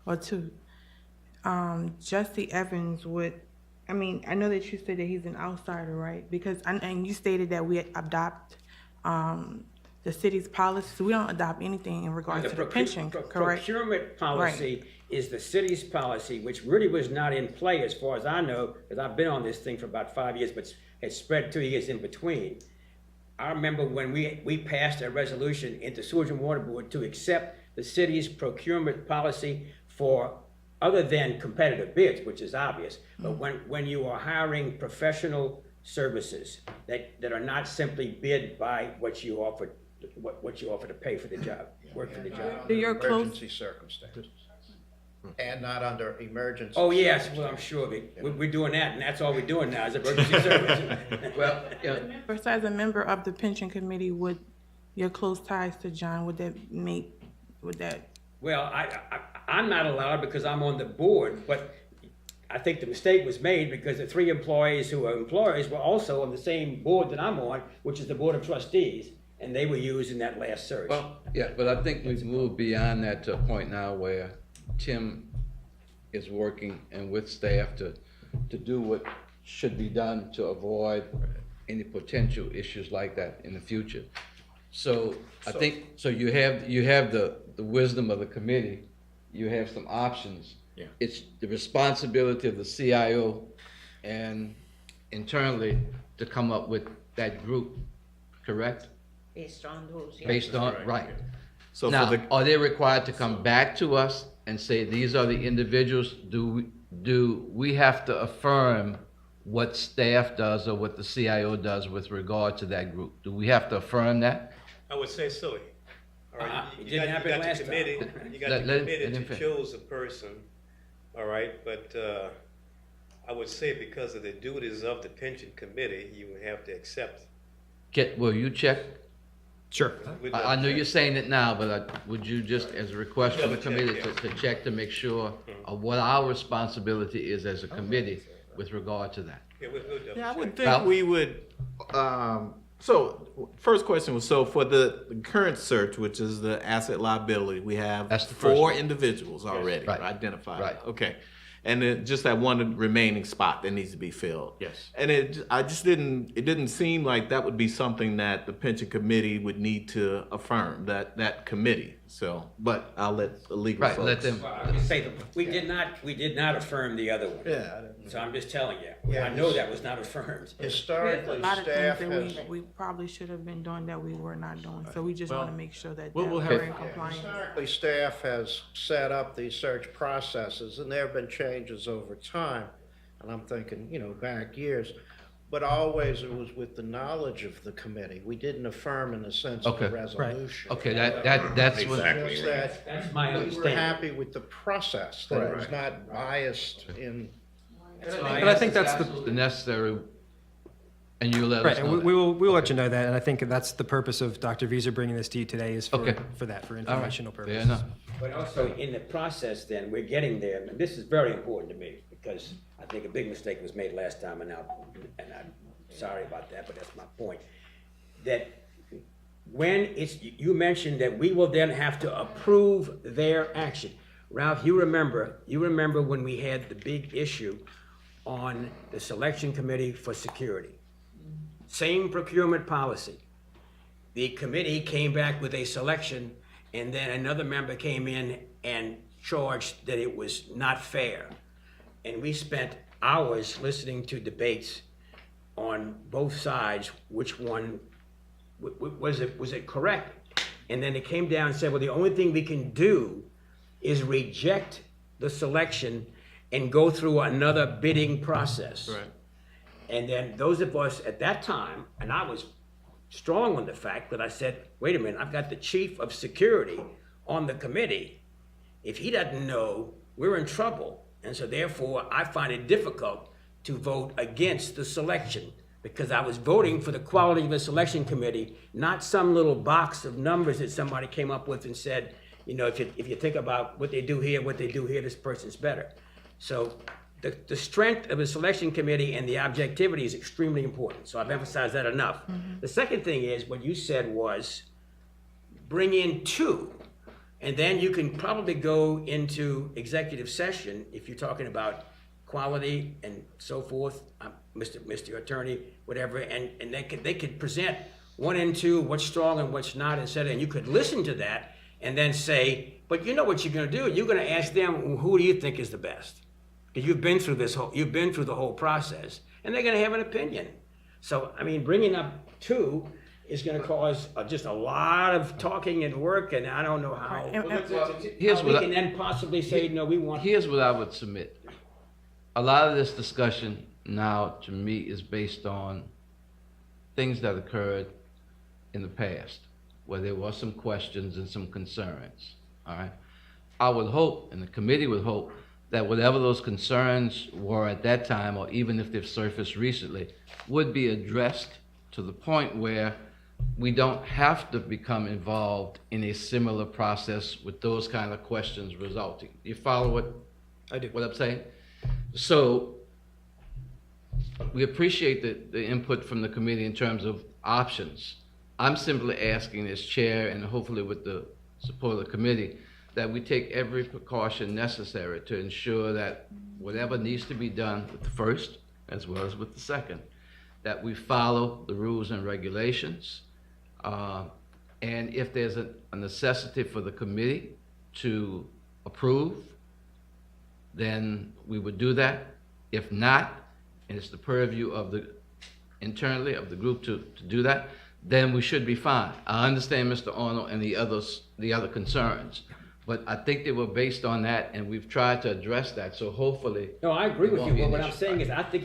or 2. Jesse Evans I know that you said that he's an outsider, right? Because, and you stated that we adopt, the city's policies. We don't adopt anything in regards to the pension, correct? Procurement policy is the city's policy, which really was not in play as far as I know, because I've been on this thing for about 5 years, but it's spread 2 years in between. I remember when we passed a resolution into Sewage and Water Board to accept the city's procurement policy for other than competitive bids, which is obvious, but when you are hiring professional services that are not simply bid by what you offer to pay for the job, work for the job. Do your close, Emergency circumstances. And not under emergency. Oh, yes, well, I'm sure of it. We're doing that, and that's all we're doing now is emergency services. Well, first, as a member of the pension committee, would your close ties to John, would that Well, I'm not allowed because I'm on the board, but I think the mistake was made because the 3 employees who are employees were also on the same board that I'm on, which is the Board of Trustees, and they were used in that last search. well, yeah, but I think we've moved beyond that to a point now where Tim is working and with staff to do what should be done to avoid any potential issues like that in the future. So I think, so you have the wisdom of the committee, you have some options. Yeah. It's the responsibility of the CIO and internally to come up with that group, correct? Based on those, yeah. Based on, right. So Now, for the, are they required to come back to us and say, these are the individuals? Do we have to affirm what staff does or what the CIO does with regard to that group? Do we have to affirm that? I would say so. All right, It didn't happen last the time. committee, you got Let the him committee to finish. choose a person, all right, but, I would say because of the duties of the pension committee, you would have to accept. Will you check? Sure. We'd I know check. you're saying it now, but would you just, as a request from the Double check, committee, to check to make sure of what our responsibility is as a committee with regard to that? Yeah, we'll double Yeah, I check. would think Well- we would, so, first question was, so for the current search, which is the asset liability, we have That's the first 4 one. individuals already Right. identified. Right. Okay. And then just that one remaining spot that needs to be filled. Yes. And it didn't seem like that would be something that the pension committee would need to affirm, that committee. So, but I'll let the legal Right, folks. let them, Well, I would say, that we did not affirm the other one. Yeah. So I'm just telling you, Yeah, I know that was not affirmed. There's a Historically, lot of staff things has. that we probably should have been doing that we were not doing, so we just Well, wanna make sure that we'll we're have- in compliance. Historically, staff has set up these search processes, and there have been changes over time. And I'm thinking, back years, but always it was with the knowledge of the committee. We didn't affirm in the sense of Okay. a resolution. okay, that's what, Exactly. Just that That's my we were understanding. happy with the process, that it was not biased in. And I think that's the necessary, and you let Right, us and know we that. will let you know that, and I think that's the purpose of Dr. Visa bringing this to you today is Okay. for that, for All right, informational fair purposes. enough. But also in the process then, we're getting there, and this is very important to me, because I think a big mistake was made last time, and I'm sorry about that, but that's my point. That when you mentioned that we will then have to approve their action. Ralph, you remember when we had the big issue on the selection committee for security. Same procurement policy. The committee came back with a selection, and then another member came in and charged that it was not fair. And we spent hours listening to debates on both sides, which one, was it correct? And then it came down and said, well, the only thing we can do is reject the selection and go through another bidding process. Right. And then those of us at that time, and I was strong on the fact that I said, wait a minute, I've got the chief of security on the committee. If he doesn't know, we're in trouble. And so therefore, I find it difficult to vote against the selection because I was voting for the quality of the selection committee, not some little box of numbers that somebody came up with and said, if you think about what they do here, this person's better. So the strength of the selection committee and the objectivity is extremely important. So I've emphasized that enough. The second thing is what you said was bring in 2, and then you can probably go into executive session if you're talking about quality and so forth, Mr. Attorney, whatever, and they could present 1 and 2, what's strong and what's not, and you could listen to that and then say, but you know what you're going to do? You're going to ask them, who do you think is the best? Because you've been through the whole process, and they're going to have an opinion. So, I mean, bringing up 2 is going to cause just a lot of talking and work, and I don't know how. Here's How we what can then possibly say, no, we want. Here's what I would submit. A lot of this discussion now, to me, is based on things that occurred in the past, where there were some questions and some concerns, all right? I would hope, and the committee would hope, that whatever those concerns were at that time, or even if they've surfaced recently, would be addressed to the point where we don't have to become involved in a similar process with those kind of questions resulting. You follow what I do. I'm saying? So we appreciate the input from the committee in terms of options. I'm simply asking as chair, and hopefully with the support of the committee, that we take every precaution necessary to ensure that whatever needs to be done with the first as well as with the second, that we follow the rules and regulations. And if there's a necessity for the committee to approve, then we would do that. If not, and it's the purview of internally of the group to do that, then we should be fine. I understand Mr. Arnold and the other concerns, but I think they were based on that, and we've tried to address that, so hopefully. No, I agree with It you, won't be but an what I'm issue. saying is, I think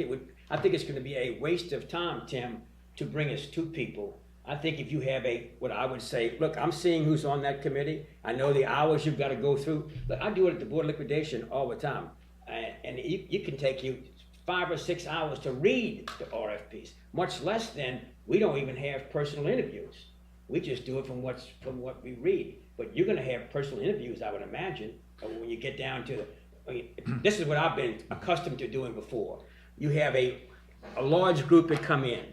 it's gonna be a waste of time, Tim, to bring us 2 people. I think if you have what I would say, look, I'm seeing who's on that committee, I know the hours you've gotta go through, but I do it at the Board of Liquidation all the time. And it can take you 5 or 6 hours to read the RFPs, much less then, we don't even have personal interviews. We just do it from what we read. But you're gonna have personal interviews, I would imagine, when you get down to, this is what I've been accustomed to doing before. You have a large group that come in,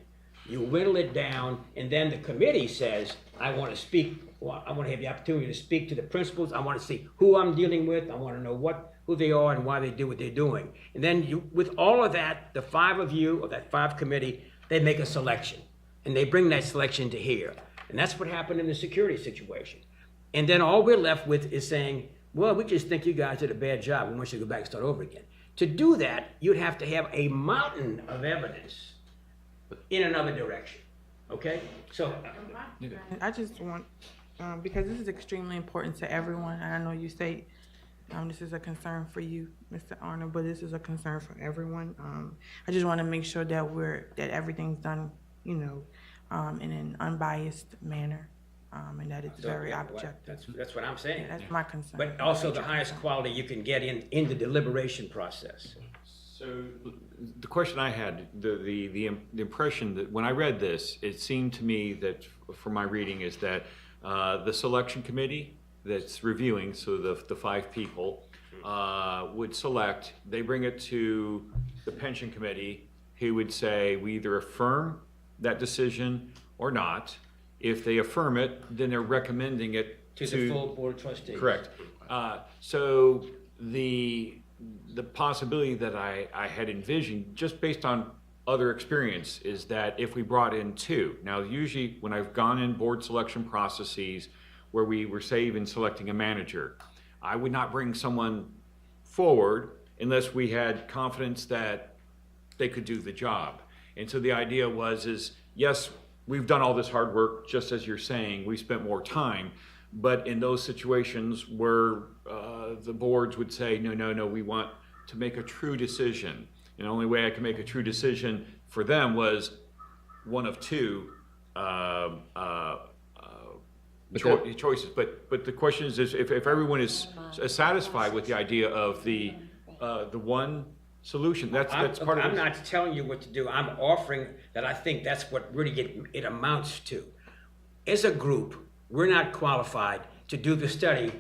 you whittle it down, and then the committee says, I wanna speak, I wanna have the opportunity to speak to the principals, I wanna see who I'm dealing with, I wanna know who they are and why they do what they're doing. And then you, with all of that, the 5 of you, or that 5 committee, they make a selection. And they bring that selection to here. And that's what happened in the security situation. And then all we're left with is saying, well, we just think you guys did a bad job. We want you to go back and start over again. To do that, you'd have to have a mountain of evidence in another direction. Okay? So, I just want, because this is extremely important to everyone, and I know you say this is a concern for you, Mr. Arnold, but this is a concern for everyone. I just want to make sure that everything's done, in an unbiased manner, and that it's very objective. that's what I'm saying. Yeah, that's my concern. But also the highest quality you can get in the deliberation process. So the question I had, the impression that when I read this, it seemed to me that from my reading is that the selection committee that's reviewing, so the 5 people would select, they bring it to the pension committee, who would say we either affirm that decision or not. If they affirm it, then they're recommending it To the full board of trustees. Correct. So the possibility that I had envisioned, just based on other experience, is that if we brought in 2, now usually when I've gone in board selection processes where we were, say, even selecting a manager, I would not bring someone forward unless we had confidence that they could do the job. And so the idea is yes, we've done all this hard work, just as you're saying, we spent more time, but in those situations where the boards would say, no, we want to make a true decision. And the only way I could make a true decision for them was one of 2 choices. But the question is if everyone is satisfied with the idea of the one solution, that's part of it. I'm not telling you what to do. I'm offering that I think that's what really it amounts to. As a group, we're not qualified to do the study,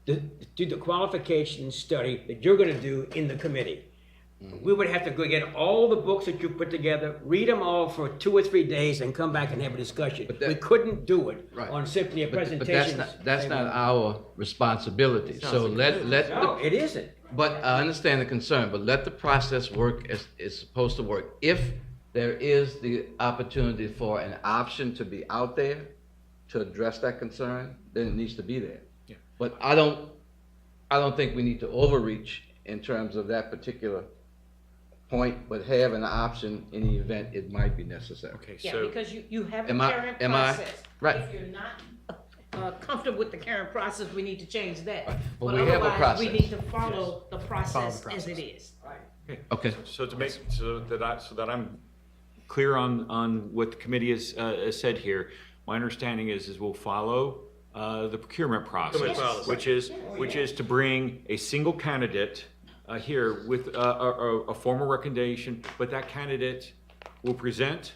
do the qualification study that you're going to do in the committee. We would have to go get all the books that you put together, read them all for 2 or 3 days, and come back and have a discussion. We couldn't do it on simply a presentation. But that's not our responsibility. So No, it isn't. But I understand the concern, but let the process work as it's supposed to work. If there is the opportunity for an option to be out there to address that concern, then it needs to be there. Yeah. But I don't think we need to overreach in terms of that particular point, but have an option in the event it might be necessary. Okay, Yeah, so because you have a Am I- current am I- process. right. If you're not comfortable with the current process, we need to change that. But we have a otherwise, we process. need to follow the process as it is. Okay. so to make so that I'm clear on what the committee has said here, my understanding is we'll follow the procurement process, Procurement policy. which is to bring a single candidate here with a formal recommendation, but that candidate will present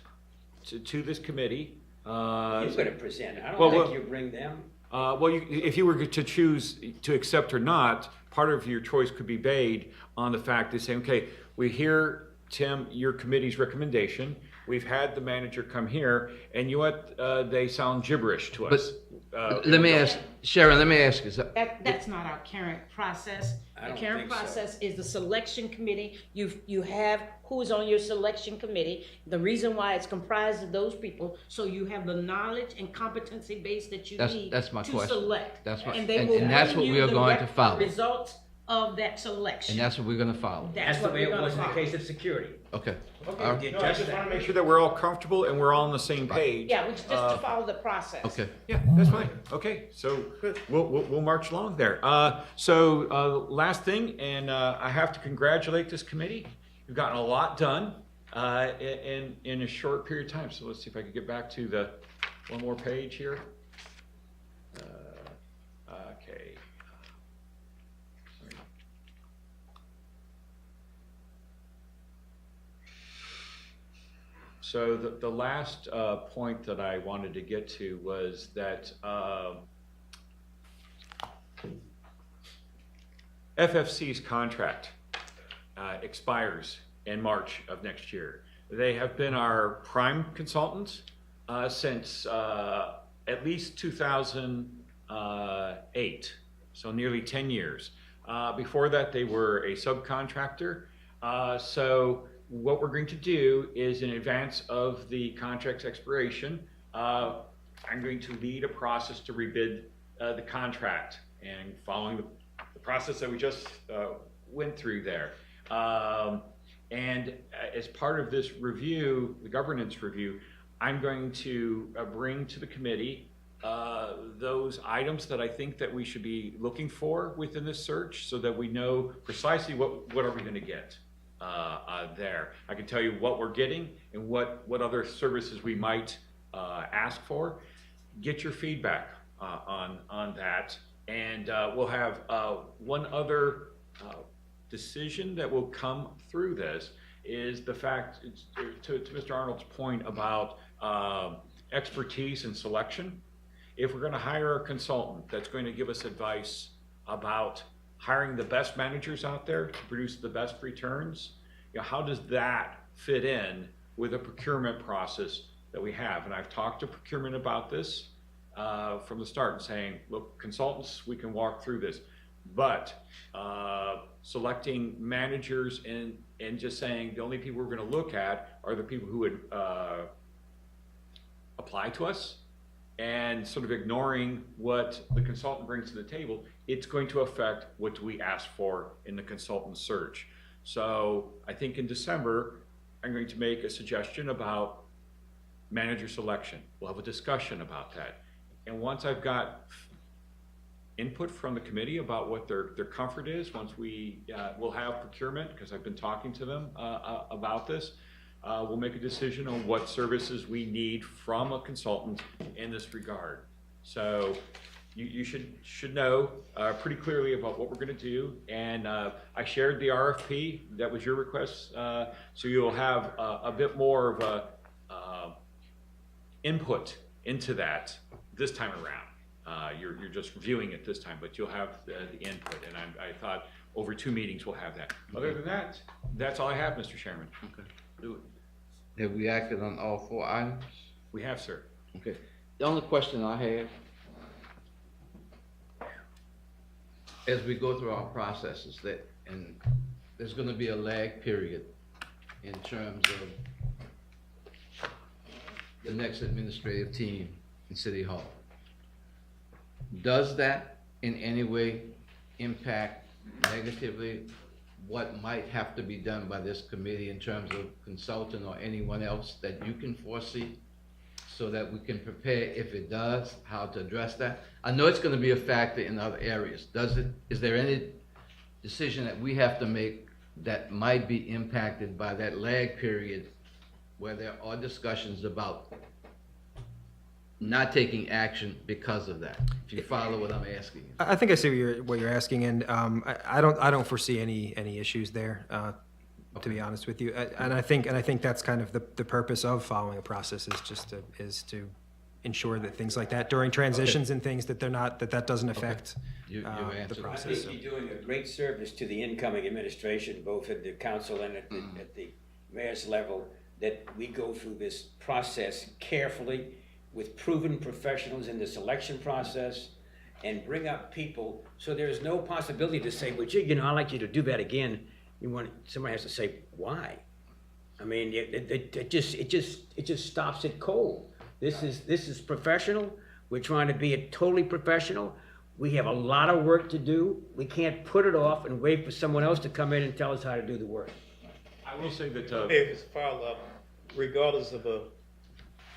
to this committee. You're going to present it. I well, don't think well- you bring them. If you were to choose to accept or not, part of your choice could be made on the fact that saying, okay, we hear, Tim, your committee's recommendation. We've had the manager come here, and you know what? They sound gibberish to us. Let me ask, Sharon, let me ask you something. That's not our current process. I The don't current think so. process is the selection committee. You have who's on your selection committee. The reason why it's comprised of those people, so you have the knowledge and competency base that you need That's my to question. select. That's my- And they and will that's bring what you we are the going to follow. results of that selection. And that's what we're gonna follow. That's the what way we're it gonna was in the follow. case of security. Okay. Okay, All we did No, I just just want that. to make sure that we're all comfortable and we're all on the same page. Yeah, just to follow the process. Okay. Yeah, that's fine. Okay, so we'll march along there. Last thing, and I have to congratulate this committee. You've gotten a lot done in a short period of time. So let's see if I can get back to the one more page here. Okay. So the last point that I wanted to get to was that FFC's contract expires in March of next year. They have been our prime consultants since at least 2008, so nearly 10 years. Before that, they were a subcontractor. So what we're going to do is, in advance of the contract's expiration, I'm going to lead a process to rebid the contract, and following the process that we just went through there. And as part of this review, the governance review, I'm going to bring to the committee those items that I think that we should be looking for within this search, so that we know precisely what are we going to get there. I can tell you what we're getting and what other services we might ask for. Get your feedback on that, and we'll have one other decision that will come through this is the fact, to Mr. Arnold's point about expertise and selection. If we're going to hire a consultant that's going to give us advice about hiring the best managers out there to produce the best returns, how does that fit in with a procurement process that we have? And I've talked to procurement about this from the start, and saying, look, consultants, we can walk through this, but selecting managers and just saying the only people we're going to look at are the people who would apply to us, and sort of ignoring what the consultant brings to the table, it's going to affect what we ask for in the consultant search. So I think in December, I'm going to make a suggestion about manager selection. We'll have a discussion about that. And once I've got input from the committee about what their comfort is, once we'll have procurement, because I've been talking to them about this, we'll make a decision on what services we need from a consultant in this regard. So you should know pretty clearly about what we're going to do. And I shared the RFP. That was your request. So you'll have a bit more of a input into that this time around. You're just reviewing it this time, but you'll have the input. And I thought over 2 meetings we'll have that. Other than that, that's all I have, Mr. Chairman. Okay. Have we acted on all 4 items? We have, sir. Okay. The only question I have, as we go through our processes, and there's going to be a lag period in terms of the next administrative team in City Hall. Does that in any way impact negatively what might have to be done by this committee in terms of consultant or anyone else that you can foresee, so that we can prepare, if it does, how to address that? I know it's going to be a factor in other areas. Is there any decision that we have to make that might be impacted by that lag period, where there are discussions about not taking action because of that? If you follow what I'm asking. I think I see what you're asking, and I don't foresee any issues there, to be honest with you. And I think that's kind of the purpose of following a process, is to ensure that things like that during transitions and things that that doesn't affect You the answered. I process. think you're doing a great service to the incoming administration, both at the council and at the mayor's level, that we go through this process carefully with proven professionals in the selection process, and bring up people so there's no possibility to say, well, gee, I'd like you to do that again. Somebody has to say, why? I mean, it just stops it cold. This is professional. We're trying to be totally professional. We have a lot of work to do. We can't put it off and wait for someone else to come in and tell us how to do the work. I will say that If it's follow-up, regardless of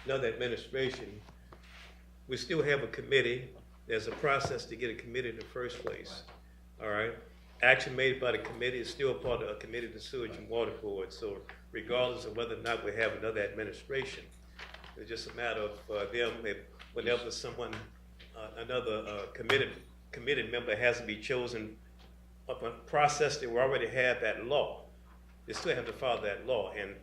another administration, we still have a committee. There's a process to get a committee in the first place, all right? Action made by the committee is still part of a committee of the Sewage and Water Board. So regardless of whether or not we have another administration, it's just a matter of them, whenever someone, another committee member has to be chosen up a process that we already have that law. They still have to follow that law, and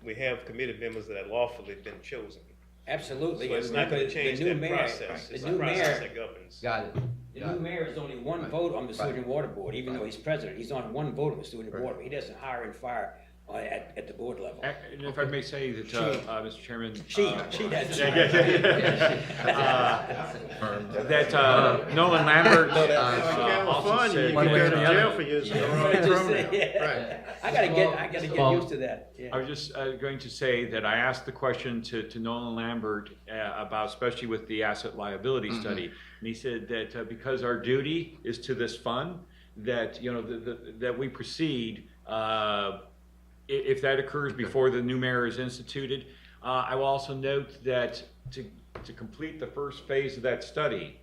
we have committee members that have lawfully been chosen. Absolutely. So it's not gonna change The new that mayor- process. It's the the new process mayor- that governs. Got it. The new mayor is only one vote on the Sewer and Water Board, even though he's president. He's on one vote on the Sewer and Water. He doesn't hire and fire at the board level. And if I may say that, Mr. Chairman. She does. That Nolan Lambert also California, said. you can go to that, jail for using the wrong pronoun. Right. I gotta get used to that. I Yeah. was just going to say that I asked the question to Nolan Lambert about, especially with the asset liability study. And he said that because our duty is to this fund, that, you know, that we proceed, if that occurs before the new mayor is instituted. I will also note that to complete the first phase of that study,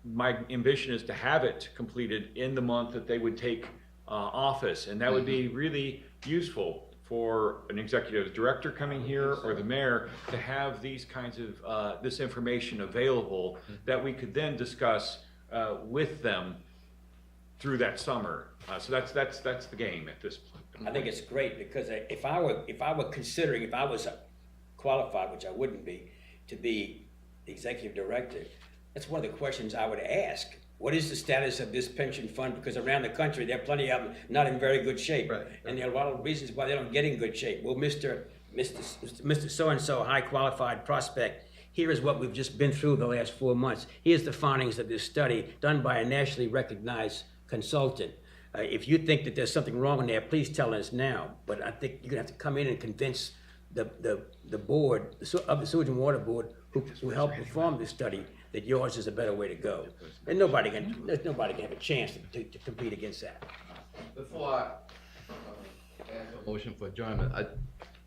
my ambition is to have it completed in the month that they would take office. And that would be really useful for an executive director coming here or the mayor to have these kinds of, this information available that we could then discuss with them through that summer. So that's the game at this point. I think it's great because if I were considering, if I was qualified, which I wouldn't be, to be the executive director, that's one of the questions I would ask. What is the status of this pension fund? Because around the country, there are plenty of them not in very good shape. Right. And there are a lot of reasons why they don't get in good shape. Well, Mr. So-and-so, high qualified prospect, here is what we've just been through the last 4 months. Here's the findings of this study done by a nationally recognized consultant. If you think that there's something wrong in there, please tell us now. But I think you're gonna have to come in and convince the board, of the Sewage and Water Board, who helped perform this study, that yours is a better way to go. And there's nobody can have a chance to compete against that. Before I ask a motion for adjournment,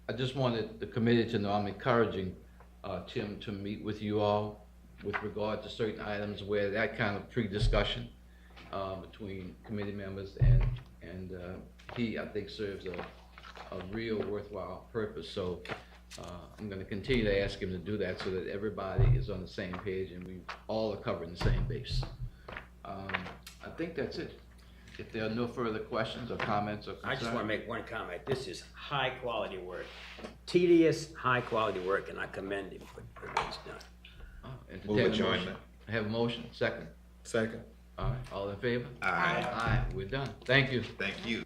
I just wanted the committee to know I'm encouraging Tim to meet with you all with regard to certain items where that kind of pre-discussion between committee members and he, I think, serves a real worthwhile purpose. So I'm going to continue to ask him to do that so that everybody is on the same page and we all are covering the same base. I think that's it. If there are no further questions or comments or concerns. I just want to make one comment. This is high-quality work, tedious, high-quality work, and I commend him for what he's done. Move adjournment. I have a motion, second. Second. All right, all in favor? Aye. Aye, we're done. Thank you. Thank you.